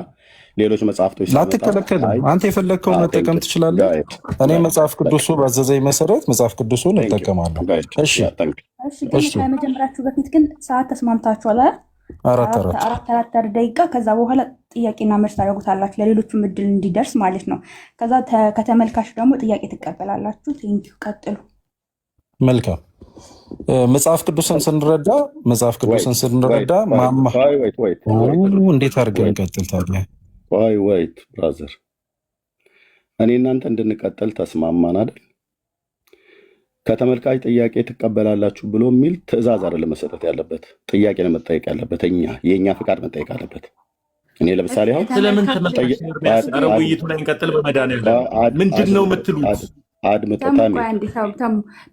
ሌሎች መጽሐፍቶች ላትከለከልም። አንተ የፈለግከውን መጠቀም ትችላለህ። እኔ መጽሐፍ ቅዱሱ ባዘዘኝ መሰረት መጽሐፍ ቅዱሱን እጠቀማለሁ። እሺ ከመጀመራችሁ በፊት ግን ሰዓት ተስማምታችኋል? 4 ደቂቃ። ከዛ በኋላ ጥያቄና መልስ ታደርጉታላችሁ፣ ለሌሎቹም እድል እንዲደርስ ማለት ነው። ከዛ ከተመልካች ደግሞ ጥያቄ ትቀበላላችሁ። ቴንኪው። ቀጥሉ። መልካም። መጽሐፍ ቅዱስን ስንረዳ ማማ እንዴት አድርገን እንቀጥል ታዲያ? ወይት ብራዘር፣ እኔ እናንተ እንድንቀጥል ተስማማን አይደል? ከተመልካች ጥያቄ ትቀበላላችሁ ብሎ የሚል ትዕዛዝ አይደለም መሰጠት ያለበት። ጥያቄ ነው መጠየቅ ያለበት። የእኛ ፍቃድ መጠየቅ አለበት። እኔ ለምሳሌ አሁን ስለምን ውይይቱ ላይ እንቀጥል። በመድኃኒዓለም ምንድን ነው የምትሉት?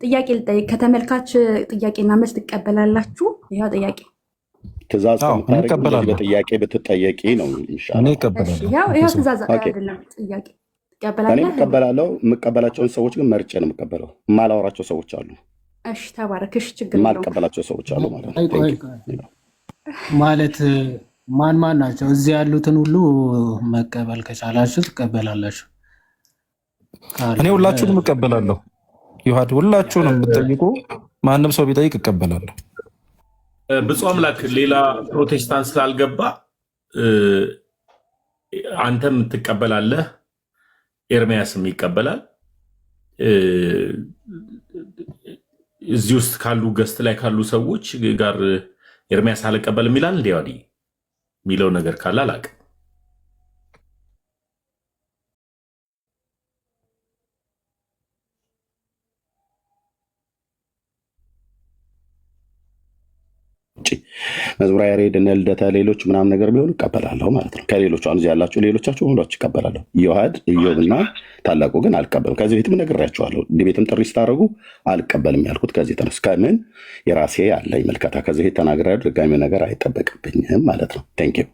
ጥያቄ ልጠይቅ። ከተመልካች ጥያቄና መልስ ትቀበላላችሁ? ይኸው ጥያቄ ትእዛዝ በጥያቄ ብትጠየቂ ነው የሚሻለው። ይኸው ትእዛዝ አይደለም ጥያቄ። እኔ የምቀበላቸውን ሰዎች ግን መርጬ ነው የምቀበለው። የማላወራቸው ሰዎች አሉ። እሺ ተባረክ። እሺ ችግር የማልቀበላቸው ሰዎች አሉ ማለት ነው። ማለት ማን ማን ናቸው? እዚህ ያሉትን ሁሉ መቀበል ከቻላችሁ ትቀበላላችሁ። እኔ ሁላችሁንም እቀበላለሁ። ይሁድ ሁላችሁንም ብትጠይቁ ማንም ሰው ቢጠይቅ እቀበላለሁ። ብፁዕ አምላክ ሌላ ፕሮቴስታንት ስላልገባ አንተም ትቀበላለህ፣ ኤርሚያስም ይቀበላል። እዚህ ውስጥ ካሉ ገስት ላይ ካሉ ሰዎች ጋር ኤርሚያስ አልቀበልም ይላል። እንዲያው የሚለው ነገር ካለ አላውቅም። መዝሙረ ያሬድ እነ ልደታ ሌሎች ምናምን ነገር ቢሆኑ እቀበላለሁ ማለት ነው። ከሌሎቹ አሁን እዚህ ያላችሁ ሌሎቻችሁ ሁላችሁ እቀበላለሁ። ዮሐድ ኢዮብና ታላቁ ግን አልቀበልም። ከዚህ ቤትም ነግሬያችኋለሁ። እንዲህ ቤትም ጥሪ ስታደርጉ አልቀበልም ያልኩት ከዚህ ተነስ ከምን የራሴ ያለኝ መልከታ ከዚህ ቤት ተናግሬያለሁ። ድጋሚ ነገር አይጠበቅብኝም ማለት ነው። ቴንኪው።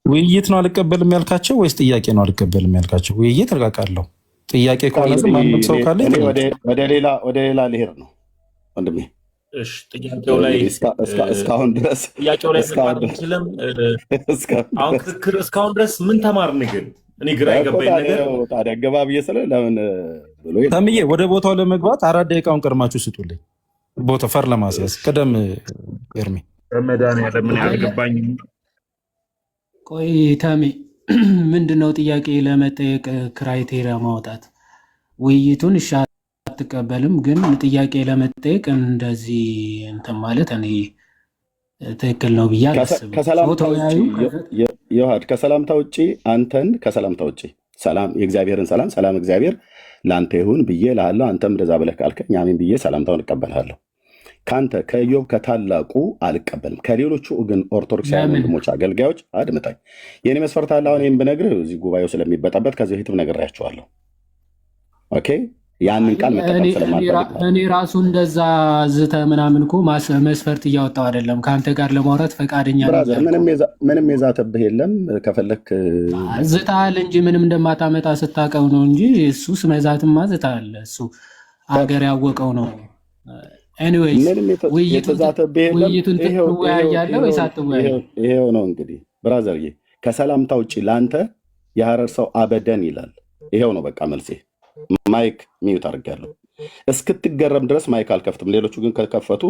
ውይይት ነው አልቀበልም ያልካቸው ወይስ ጥያቄ ነው አልቀበልም ያልካቸው? ውይይት እርቃቃለሁ። ጥያቄ ከሆነ ማንም ሰው ካለ ወደ ሌላ ልሄድ ነው ወንድሜ። ጥያቄው ላይ እስካሁን ድረስ አሁን ክርክር እስካሁን ድረስ ምን ተማርን? ግን እኔ ግራ የገባኝ ነገር ታዲያ ገባ ብዬ ስለ ለምን ብሎ ተምዬ ወደ ቦታው ለመግባት 4 ደቂቃውን ቀድማችሁ ስጡልኝ። ቦታው ፈር ለማስያዝ ቀደም ኤርሚ መድኃኒዓለም ምን ያልገባኝ። ቆይ ተሜ ምንድነው ጥያቄ ለመጠየቅ ክራይቴሪያ ማውጣት? ውይይቱን አትቀበልም ግን ጥያቄ ለመጠየቅ እንደዚህ እንትን ማለት እኔ ትክክል ነው ብዬ አላስብም። ከሰላምታ ውጭ አንተን ከሰላምታ ውጭ ሰላም የእግዚአብሔርን ሰላም እግዚአብሔር ለአንተ ይሁን ብዬ እልሃለሁ። አንተም እንደዛ ብለህ ካልከኝ አሜን ብዬ ሰላምታውን እቀበልሃለሁ። ከአንተ ከኢዮብ ከታላቁ አልቀበልም። ከሌሎቹ ግን ኦርቶዶክሳውያን ወንድሞች አገልጋዮች አድምጠኝ። የኔ መስፈርት አለ። አሁን ብነግርህ እዚህ ጉባኤው ስለሚበጣበት ከዚህ በፊትም ነግሬያቸዋለሁ። ኦኬ ያንን ቃል መጠቀም ስለማልፈልግ እኔ ራሱ እንደዛ ዝተ ምናምን እኮ መስፈርት እያወጣው አይደለም። ከአንተ ጋር ለማውራት ፈቃደኛ ምንም የዛተብህ የለም። ከፈለክ ዝታል እንጂ ምንም እንደማታመጣ ስታቀው ነው እንጂ እሱስ መዛትማ ዝታል። እሱ አገር ያወቀው ነው። ኤኒዌይስ ውይይቱን ትወያያለህ ወይስ አትወያይም? ይሄው ነው እንግዲህ ብራዘርዬ። ከሰላምታ ውጭ ለአንተ የሐረር ሰው አበደን ይላል። ይሄው ነው በቃ መልሴ። ማይክ ሚዩት አድርጋለሁ። እስክትገረም ድረስ ማይክ አልከፍትም። ሌሎቹ ግን ከከፈቱ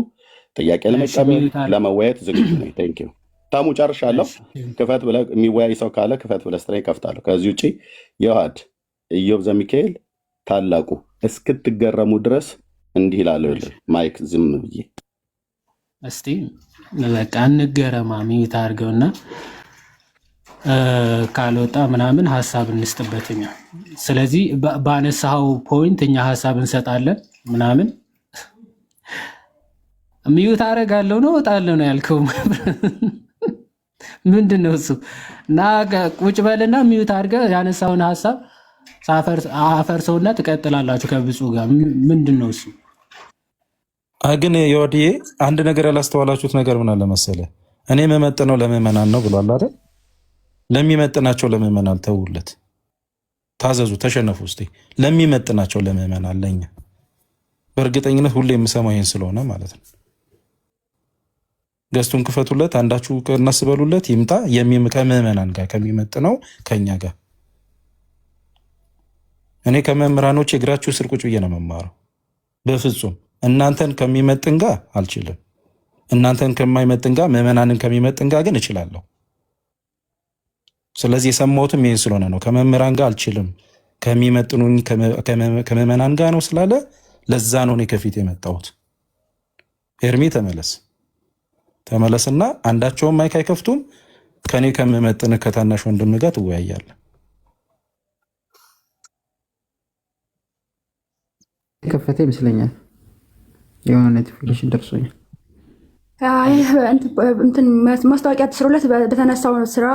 ጥያቄ ለመቀበል ለመወያየት ዝግጁ ነኝ። ቴንኪው ታሙ ጨርሻለሁ። ክፈት ብለህ የሚወያይ ሰው ካለ ክፈት ብለህ ስትለኝ ከፍታለሁ። ከዚህ ውጭ ዮሐድ ኢዮብ ዘሚካኤል ታላቁ እስክትገረሙ ድረስ እንዲህ ይላለሁ። ማይክ ዝም ብዬ እስቲ በቃ እንገረማ። ሚዩት አድርገውና ካልወጣ ምናምን ሀሳብ እንስጥበትኛ። ስለዚህ ባነሳው ፖይንት እኛ ሀሳብ እንሰጣለን ምናምን። ሚዩት አደርጋለሁ ነው እወጣለሁ ነው ያልከው? ምንድን ነው እሱ? እና ቁጭ በልና ሚዩት አድርገህ ያነሳውን ሀሳብ አፈርሰውና ትቀጥላላችሁ ከብፁዕ ጋር። ምንድን ነው እሱ? ግን የወዲዬ አንድ ነገር ያላስተዋላችሁት ነገር ምን አለ መሰለህ? እኔ የምመጥነው ለምዕመናን ነው ብሏል አይደል? ለሚመጥናቸው ለምዕመናን ተውለት፣ ታዘዙ፣ ተሸነፉ። እስቲ ለሚመጥናቸው ለምዕመናን ለኛ በእርግጠኝነት ሁሌ የምሰማው ይሄን ስለሆነ ማለት ነው። ገስቱን ክፈቱለት፣ አንዳችሁ እናስበሉለት፣ ይምጣ ከምዕመናን ጋር ከሚመጥነው ከኛ ጋር። እኔ ከመምህራኖች እግራችሁ ስር ቁጭ ብዬ ነው መማረው። በፍጹም እናንተን ከሚመጥን ጋር አልችልም። እናንተን ከማይመጥን ጋር ምዕመናንን ከሚመጥን ጋር ግን እችላለሁ። ስለዚህ የሰማሁትም ይህን ስለሆነ ነው። ከመምህራን ጋር አልችልም፣ ከሚመጥኑኝ ከምዕመናን ጋር ነው ስላለ ለዛ ነው እኔ ከፊት የመጣሁት። ኤርሚ ተመለስና አንዳቸውም ማይክ አይከፍቱም። ከኔ ከምመጥን ከታናሽ ወንድም ጋር ትወያያለህ። ከፈተ ይመስለኛል። የሆነ ኖቲፊኬሽን ደርሶኛል። ማስታወቂያ ተስሮለት በተነሳው ስራ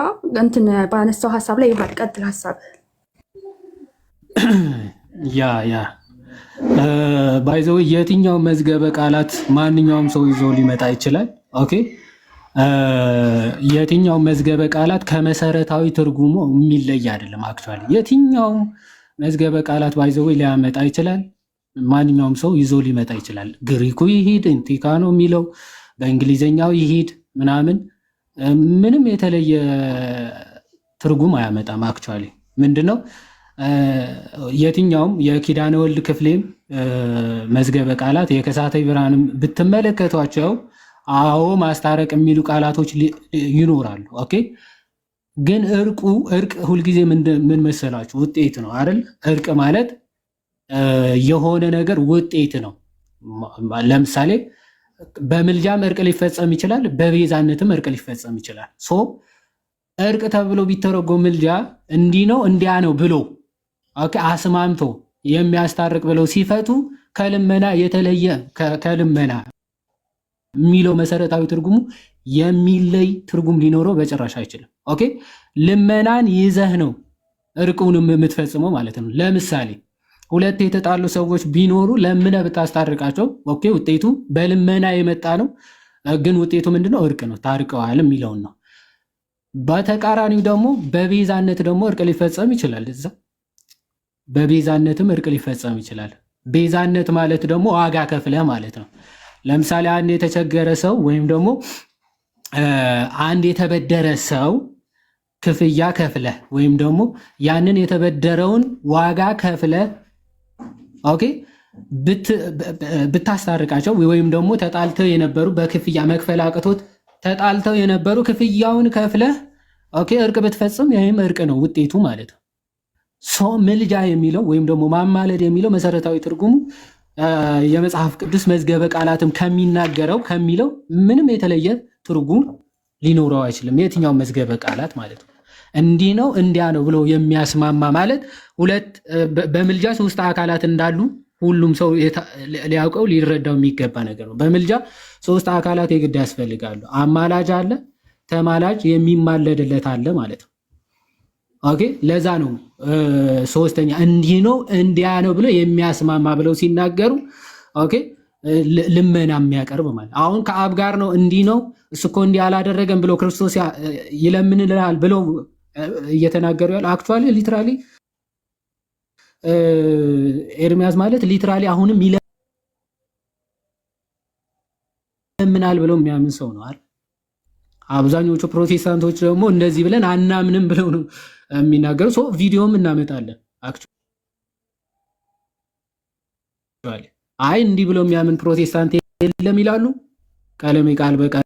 ባነሳው ሀሳብ ላይ ይባል ቀጥል ሀሳብ ያ ባይዘው የትኛው መዝገበ ቃላት ማንኛውም ሰው ይዞ ሊመጣ ይችላል። ኦኬ የትኛው መዝገበ ቃላት ከመሰረታዊ ትርጉሙ የሚለይ አይደለም። አክቹዋሊ የትኛው መዝገበ ቃላት ባይዘው ሊያመጣ ይችላል። ማንኛውም ሰው ይዞ ሊመጣ ይችላል። ግሪኩ ይሂድ እንቲካኖ የሚለው በእንግሊዘኛው ይሂድ ምናምን ምንም የተለየ ትርጉም አያመጣም። አክቹዋሊ ምንድነው የትኛውም የኪዳነ ወልድ ክፍሌም መዝገበ ቃላት የከሳቴ ብርሃንም ብትመለከቷቸው አዎ ማስታረቅ የሚሉ ቃላቶች ይኖራሉ። ኦኬ ግን እርቅ ሁልጊዜ ምን መሰላችሁ? ውጤት ነው አይደል? እርቅ ማለት የሆነ ነገር ውጤት ነው። ለምሳሌ በምልጃም እርቅ ሊፈጸም ይችላል፣ በቤዛነትም እርቅ ሊፈጸም ይችላል። ሶ እርቅ ተብሎ ቢተረጎም ምልጃ እንዲህ ነው እንዲያ ነው ብሎ ኦኬ አስማምቶ የሚያስታርቅ ብለው ሲፈቱ ከልመና የተለየ ከልመና የሚለው መሰረታዊ ትርጉሙ የሚለይ ትርጉም ሊኖረው በጭራሽ አይችልም። ኦኬ ልመናን ይዘህ ነው እርቁንም የምትፈጽመው ማለት ነው። ለምሳሌ ሁለት የተጣሉ ሰዎች ቢኖሩ ለምነህ ብታስታርቃቸው ኦኬ ውጤቱ በልመና የመጣ ነው፣ ግን ውጤቱ ምንድነው? እርቅ ነው፣ ታርቀዋል የሚለውን ነው። በተቃራኒው ደግሞ በቤዛነት ደግሞ እርቅ ሊፈጸም ይችላል። እዛ በቤዛነትም እርቅ ሊፈጸም ይችላል። ቤዛነት ማለት ደግሞ ዋጋ ከፍለህ ማለት ነው። ለምሳሌ አንድ የተቸገረ ሰው ወይም ደግሞ አንድ የተበደረ ሰው ክፍያ ከፍለህ ወይም ደግሞ ያንን የተበደረውን ዋጋ ከፍለህ ኦኬ ብታስታርቃቸው ወይም ደግሞ ተጣልተው የነበሩ በክፍያ መክፈል አቅቶት ተጣልተው የነበሩ ክፍያውን ከፍለህ ኦኬ እርቅ ብትፈጽም ይህም እርቅ ነው ውጤቱ ማለት ነው። ሶ ምልጃ የሚለው ወይም ደግሞ ማማለድ የሚለው መሰረታዊ ትርጉሙ የመጽሐፍ ቅዱስ መዝገበ ቃላትም ከሚለው ምንም የተለየ ትርጉም ሊኖረው አይችልም። የትኛው መዝገበ ቃላት ማለት ነው። እንዲህ ነው እንዲያ ነው ብሎ የሚያስማማ ማለት ሁለት በምልጃ ሶስት አካላት እንዳሉ ሁሉም ሰው ሊያውቀው ሊረዳው የሚገባ ነገር ነው። በምልጃ ሶስት አካላት የግድ ያስፈልጋሉ። አማላጅ አለ፣ ተማላጅ የሚማለድለት አለ ማለት ነው። ኦኬ ለዛ ነው ሶስተኛ እንዲህ ነው እንዲያ ነው ብሎ የሚያስማማ ብለው ሲናገሩ ኦኬ ልመና የሚያቀርብ ማለት አሁን ከአብ ጋር ነው እንዲህ ነው እሱ እኮ እንዲህ አላደረገም ብሎ ክርስቶስ ይለምንልሃል ብለው እየተናገሩ ያለ አክቹዋሊ ሊትራሊ ኤርሚያስ ማለት ሊትራሊ አሁንም ይለምናል ብለው የሚያምን ሰው ነው አይደል? አብዛኞቹ ፕሮቴስታንቶች ደግሞ እንደዚህ ብለን አናምንም ብለው ነው የሚናገሩ። ሶ ቪዲዮም እናመጣለን። አክቹዋሊ አይ እንዲህ ብለው የሚያምን ፕሮቴስታንት የለም ይላሉ። ቀለሜ ቃል በቃል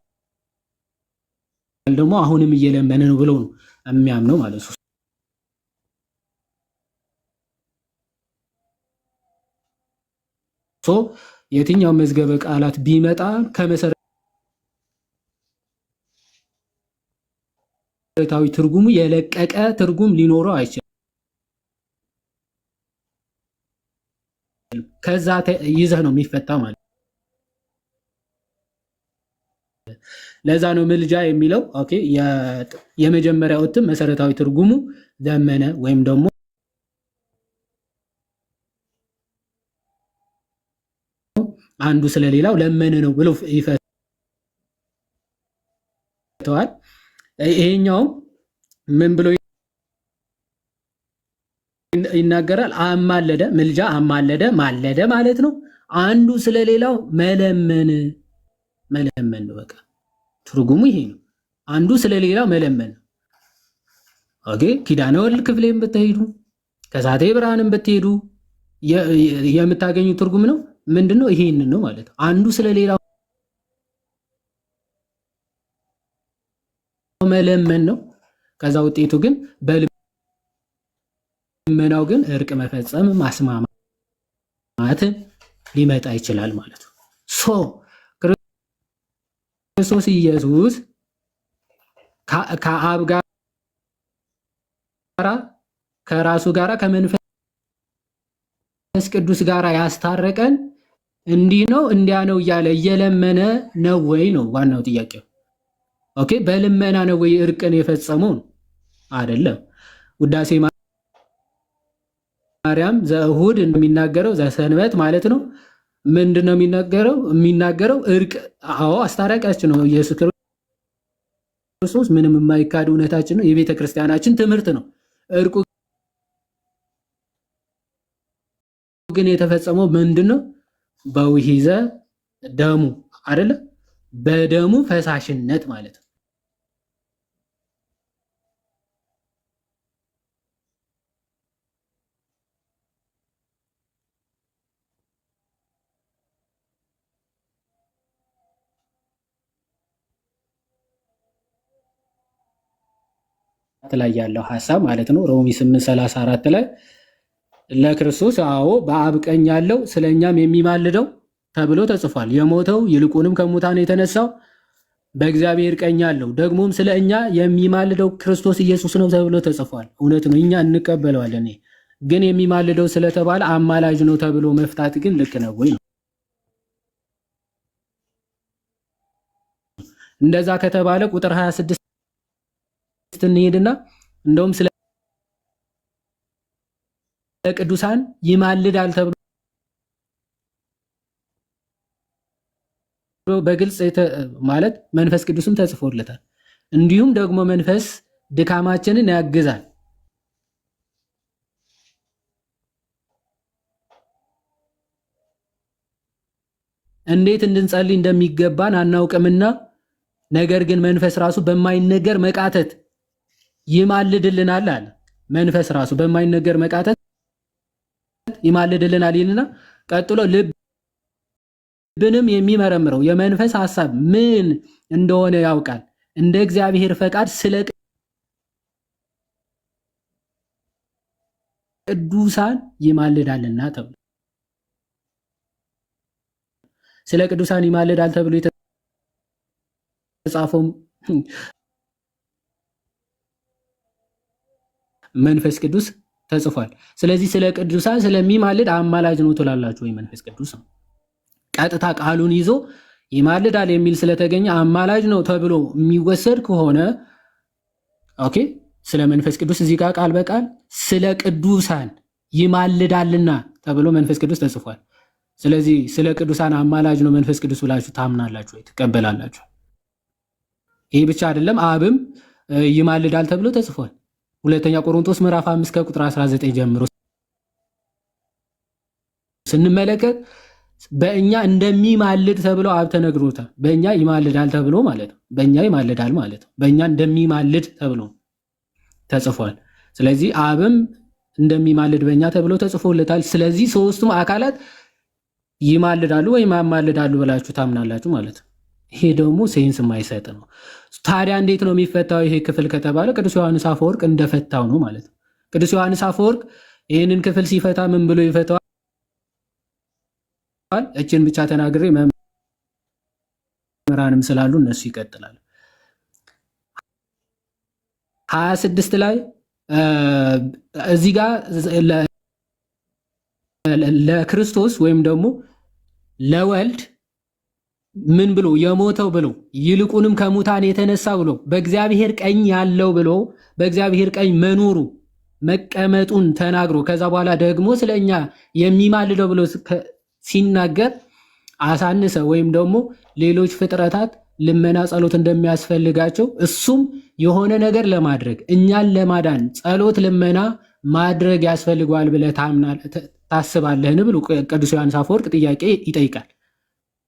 ደግሞ አሁንም እየለመነ ነው ብለው ነው የሚያምነው ማለት ነው። ሶ የትኛው መዝገበ ቃላት ቢመጣ ከመሰረታዊ ትርጉሙ የለቀቀ ትርጉም ሊኖረው አይችልም። ከዛ ይዘህ ነው የሚፈታ ማለት። ለዛ ነው ምልጃ የሚለው ኦኬ የመጀመሪያው እትም መሰረታዊ ትርጉሙ ለመነ ወይም ደግሞ አንዱ ስለሌላው ለመነ ነው ብሎ ይፈተዋል። ይሄኛውም ምን ብሎ ይናገራል? አማለደ፣ ምልጃ አማለደ፣ ማለደ ማለት ነው። አንዱ ስለሌላው መለመን ነው። በቃ ትርጉሙ ይሄ ነው። አንዱ ስለሌላው መለመን ነው። ኦኬ ኪዳነ ወልድ ክፍሌም ብትሄዱ ከሳቴ ብርሃንም ብትሄዱ የምታገኙ ትርጉም ነው ምንድነው? ይሄንን ነው ማለት ነው። አንዱ ስለሌላው መለመን ነው። ከዛ ውጤቱ ግን በልመናው ግን እርቅ መፈጸም ማስማማት ሊመጣ ይችላል ማለት ነው። ሶ ክርስቶስ ኢየሱስ ከአብ ጋር ከራሱ ጋር ከመንፈስ ቅዱስ ጋር ያስታረቀን እንዲህ ነው እንዲያ ነው እያለ እየለመነ ነው ወይ ነው ዋናው ጥያቄው። ኦኬ በልመና ነው ወይ እርቅን የፈጸመው? አይደለም። ውዳሴ ማርያም ዘእሁድ እንደሚናገረው ዘሰንበት ማለት ነው። ምንድነው የሚናገረው? እርቅ። አዎ አስታራቂያችን ነው ኢየሱስ ክርስቶስ፣ ምንም የማይካድ እውነታችን ነው፣ የቤተ ክርስቲያናችን ትምህርት ነው። እርቁ ግን የተፈጸመው ምንድነው? በውሂዘ ደሙ አይደለ? በደሙ ፈሳሽነት ማለት ነው። ላይ ያለው ሐሳብ ማለት ነው። ሮሜ 8:34 ላይ ለክርስቶስ አዎ በአብ ቀኝ ያለው ስለኛም የሚማልደው ተብሎ ተጽፏል። የሞተው ይልቁንም ከሙታን የተነሳው በእግዚአብሔር ቀኝ ያለው ደግሞም ስለ እኛ የሚማልደው ክርስቶስ ኢየሱስ ነው ተብሎ ተጽፏል። እውነት ነው፣ እኛ እንቀበለዋለን። ግን የሚማልደው ስለተባለ አማላጅ ነው ተብሎ መፍታት ግን ልክ ነው ወይ ነው? እንደዛ ከተባለ ቁጥር 26 እንሄድና እንደውም ስለ ቅዱሳን ይማልዳል ተብሎ በግልጽ ማለት መንፈስ ቅዱስም ተጽፎለታል። እንዲሁም ደግሞ መንፈስ ድካማችንን ያግዛል። እንዴት እንድንጸልይ እንደሚገባን አናውቅምና ነገር ግን መንፈስ ራሱ በማይነገር መቃተት ይማልድልናል አለ። መንፈስ ራሱ በማይነገር መቃተት ይማልድልናል ይልና ቀጥሎ ልብንም የሚመረምረው የመንፈስ ሐሳብ ምን እንደሆነ ያውቃል፣ እንደ እግዚአብሔር ፈቃድ ስለ ቅዱሳን ይማልዳልና ተብሎ ስለ ቅዱሳን ይማልዳል ተብሎ የተጻፈው መንፈስ ቅዱስ ተጽፏል። ስለዚህ ስለ ቅዱሳን ስለሚማልድ አማላጅ ነው ትላላችሁ ወይ? መንፈስ ቅዱስ ነው ቀጥታ ቃሉን ይዞ ይማልዳል የሚል ስለተገኘ አማላጅ ነው ተብሎ የሚወሰድ ከሆነ ኦኬ፣ ስለ መንፈስ ቅዱስ እዚህ ጋር ቃል በቃል ስለ ቅዱሳን ይማልዳልና ተብሎ መንፈስ ቅዱስ ተጽፏል። ስለዚህ ስለ ቅዱሳን አማላጅ ነው መንፈስ ቅዱስ ብላችሁ ታምናላችሁ ወይ? ትቀበላላችሁ? ይህ ብቻ አይደለም፣ አብም ይማልዳል ተብሎ ተጽፏል። ሁለተኛ ቆሮንቶስ ምዕራፍ 5 ከቁጥር 19 ጀምሮ ስንመለከት በእኛ እንደሚማልድ ተብሎ አብ ተነግሮታል። በእኛ ይማልዳል ተብሎ ማለት ነው። በእኛ ይማልዳል ማለት ነው። በእኛ እንደሚማልድ ተብሎ ተጽፏል። ስለዚህ አብም እንደሚማልድ በእኛ ተብሎ ተጽፎለታል። ስለዚህ ሶስቱም አካላት ይማልዳሉ ወይም ያማልዳሉ ብላችሁ ታምናላችሁ ማለት ነው። ይሄ ደግሞ ሴንስ የማይሰጥ ነው። ታዲያ እንዴት ነው የሚፈታው ይሄ ክፍል ከተባለ ቅዱስ ዮሐንስ አፈወርቅ እንደፈታው ነው ማለት ነው። ቅዱስ ዮሐንስ አፈወርቅ ይህንን ክፍል ሲፈታ ምን ብሎ ይፈታዋል? እችን ብቻ ተናግሬ መምህራንም ስላሉ እነሱ ይቀጥላል። 26 ላይ እዚህ ጋር ለክርስቶስ ወይም ደግሞ ለወልድ ምን ብሎ የሞተው ብሎ ይልቁንም ከሙታን የተነሳ ብሎ በእግዚአብሔር ቀኝ ያለው ብሎ በእግዚአብሔር ቀኝ መኖሩ መቀመጡን ተናግሮ ከዛ በኋላ ደግሞ ስለኛ የሚማልደው ብሎ ሲናገር አሳንሰ ወይም ደግሞ ሌሎች ፍጥረታት ልመና ጸሎት እንደሚያስፈልጋቸው እሱም የሆነ ነገር ለማድረግ እኛን ለማዳን ጸሎት ልመና ማድረግ ያስፈልገዋል ብለህ ታስባለህን ብሎ ቅዱስ ዮሐንስ አፈወርቅ ጥያቄ ይጠይቃል።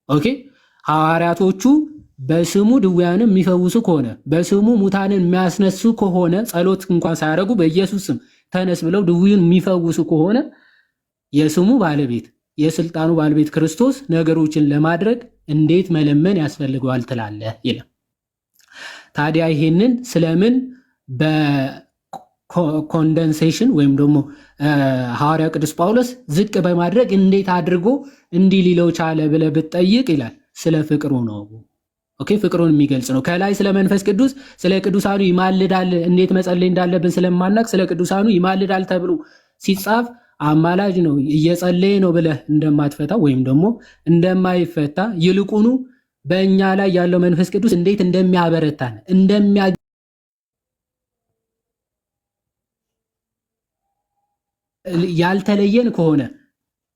ኦኬ፣ ሐዋርያቶቹ በስሙ ድውያንን የሚፈውሱ ከሆነ በስሙ ሙታንን የሚያስነሱ ከሆነ ጸሎት እንኳን ሳያደርጉ በኢየሱስ ስም ተነስ ብለው ድውዩን የሚፈውሱ ከሆነ የስሙ ባለቤት የስልጣኑ ባለቤት ክርስቶስ ነገሮችን ለማድረግ እንዴት መለመን ያስፈልገዋል ትላለህ ይላል። ታዲያ ይሄንን ስለምን በኮንደንሴሽን ወይም ደግሞ ሐዋርያ ቅዱስ ጳውሎስ ዝቅ በማድረግ እንዴት አድርጎ እንዲህ ሊለው ቻለ ብለህ ብትጠይቅ ይላል ስለ ፍቅሩ ነው። ኦኬ፣ ፍቅሩን የሚገልጽ ነው። ከላይ ስለ መንፈስ ቅዱስ ስለ ቅዱሳኑ ይማልዳል እንዴት መጸለይ እንዳለብን ስለማናቅ ስለ ቅዱሳኑ ይማልዳል ተብሎ ሲጻፍ አማላጅ ነው እየጸለየ ነው ብለህ እንደማትፈታ ወይም ደግሞ እንደማይፈታ ይልቁኑ በእኛ ላይ ያለው መንፈስ ቅዱስ እንዴት እንደሚያበረታን ያልተለየን ከሆነ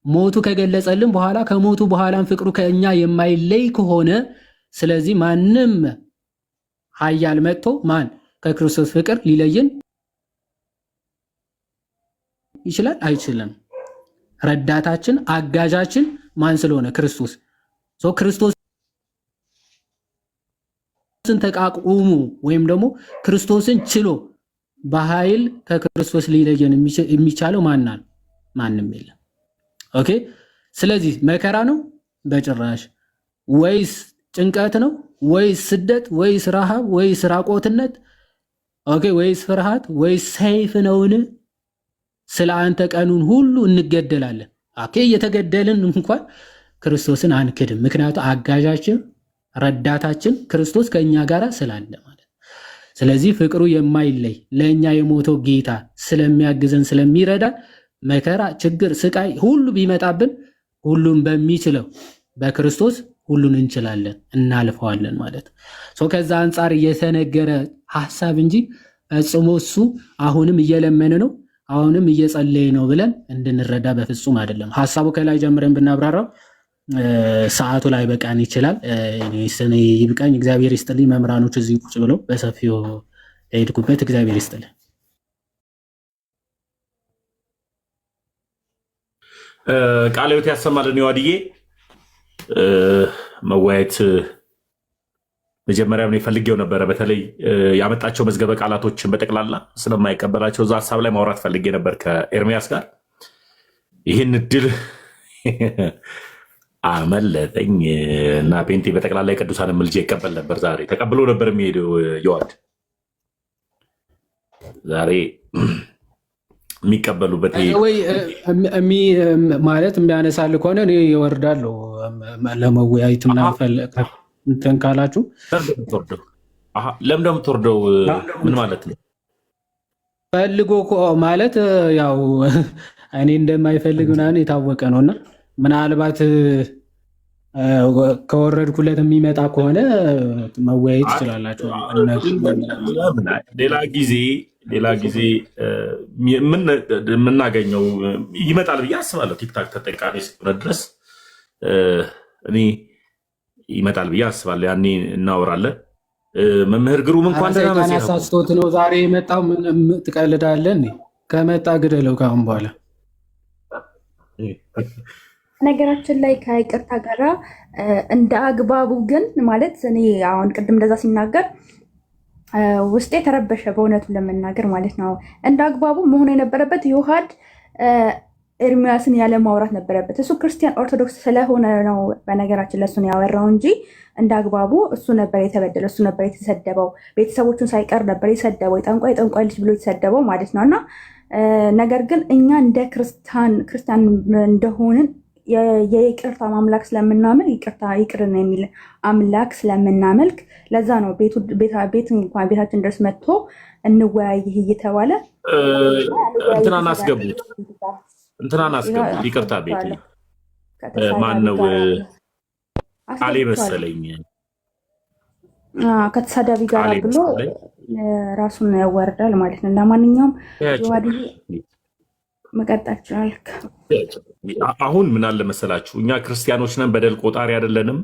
ሞቱ ከገለጸልን በኋላ ከሞቱ በኋላም ፍቅሩ ከእኛ የማይለይ ከሆነ ስለዚህ ማንም ኃያል መጥቶ ማን ከክርስቶስ ፍቅር ሊለየን ይችላል? አይችልም። ረዳታችን አጋዣችን ማን ስለሆነ ክርስቶስ። ክርስቶስን ተቃቁሙ ወይም ደግሞ ክርስቶስን ችሎ በኃይል ከክርስቶስ ሊለየን የሚቻለው ማንም የለም። ኦኬ፣ ስለዚህ መከራ ነው በጭራሽ፣ ወይስ ጭንቀት ነው ወይስ ስደት ወይስ ረሃብ ወይስ ራቆትነት ኦኬ፣ ወይስ ፍርሃት ወይስ ሰይፍ ነውን? ስለ አንተ ቀኑን ሁሉ እንገደላለን። ኦኬ፣ እየተገደልን እንኳን ክርስቶስን አንክድም። ምክንያቱ አጋዣችን ረዳታችን ክርስቶስ ከእኛ ጋር ስላለ ማለት። ስለዚህ ፍቅሩ የማይለይ ለእኛ የሞተው ጌታ ስለሚያግዘን ስለሚረዳን መከራ፣ ችግር፣ ስቃይ ሁሉ ቢመጣብን ሁሉም በሚችለው በክርስቶስ ሁሉን እንችላለን፣ እናልፈዋለን ማለት ነው። ከዛ አንጻር የተነገረ ሐሳብ እንጂ ፈጽሞ እሱ አሁንም እየለመነ ነው አሁንም እየጸለየ ነው ብለን እንድንረዳ በፍጹም አይደለም። ሐሳቡ ከላይ ጀምረን ብናብራራው ሰዓቱ ላይ በቃን ይችላል። እኔ ይብቃኝ። እግዚአብሔር ይስጥልኝ። መምህራኖች እዚህ ቁጭ ብለው በሰፊው የሄድኩበት እግዚአብሔር ይስጥልኝ። ቃለ ሕይወት ያሰማልን። የዋድዬ መወያየት መጀመሪያ ምን ፈልጌው ነበረ። በተለይ ያመጣቸው መዝገበ ቃላቶችን በጠቅላላ ስለማይቀበላቸው እዛ ሀሳብ ላይ ማውራት ፈልጌ ነበር ከኤርሚያስ ጋር። ይህን እድል አመለጠኝ እና ፔንቴ በጠቅላላ የቅዱሳን ምልጃ ይቀበል ነበር። ዛሬ ተቀብሎ ነበር የሚሄደው የዋድ ዛሬ የሚቀበሉበት ወይ ማለት የሚያነሳል ከሆነ እኔ ይወርዳለሁ ለመወያየት እንትን ካላችሁ ለምን እንደምትወርደው ምን ማለት ነው? ፈልጎ ማለት ያው እኔ እንደማይፈልግ ምናምን የታወቀ ነው እና ምናልባት ከወረድኩለት የሚመጣ ከሆነ መወያየት ትችላላችሁ። ሌላ ጊዜ የምናገኘው ይመጣል ብዬ አስባለሁ። ቲክታክ ተጠቃሚ እስከሆነ ድረስ እኔ ይመጣል ብዬ አስባለሁ። ያኔ እናወራለን። መምህር ግሩም እንኳን ደህና መጣህ። አሳስቶት ነው ዛሬ የመጣው። ምን ትቀልዳለህ? ከመጣ ግደለው ካሁን በኋላ። ነገራችን ላይ ከይቅርታ ጋራ እንደ አግባቡ ግን ማለት እኔ አሁን ቅድም እንደዛ ሲናገር ውስጤ ተረበሸ፣ በእውነቱ ለመናገር ማለት ነው። እንደ አግባቡ መሆን የነበረበት ዮሐድ ኤርሚያስን ያለ ማውራት ነበረበት። እሱ ክርስቲያን ኦርቶዶክስ ስለሆነ ነው በነገራችን ለእሱን ያወራው እንጂ እንደ አግባቡ እሱ ነበር የተበደለው፣ እሱ ነበር የተሰደበው፣ ቤተሰቦቹን ሳይቀር ነበር የሰደበው፣ የጠንቋይ ልጅ ብሎ የተሰደበው ማለት ነው። እና ነገር ግን እኛ እንደ ክርስቲያን እንደሆንን የይቅርታ አምላክ ስለምናመልክ ይቅርን የሚል አምላክ ስለምናመልክ ለዛ ነው ቤት እንኳን ቤታችን ድረስ መጥቶ እንወያይ እየተባለ እንትናን አስገቡት። ይቅርታ ቤት ማን ነው? ቃሌ መሰለኝ ከተሳዳቢ ጋር ብሎ ራሱን ያዋርዳል ማለት ነው። ለማንኛውም መቀጠል ይችላል። አሁን ምን አለ መሰላችሁ፣ እኛ ክርስቲያኖች ነን፣ በደል ቆጣሪ አይደለንም።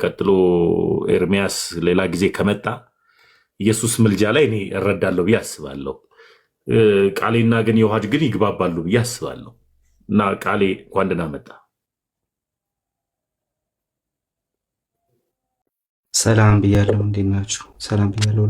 ቀጥሎ ኤርሚያስ ሌላ ጊዜ ከመጣ ኢየሱስ ምልጃ ላይ እኔ እረዳለሁ ብዬ አስባለሁ። ቃሌና ግን የውሃድ ግን ይግባባሉ ብዬ አስባለሁ። እና ቃሌ እንኳን ደህና መጣ። ሰላም ብያለሁ። እንዴት ናችሁ? ሰላም ብያለሁ።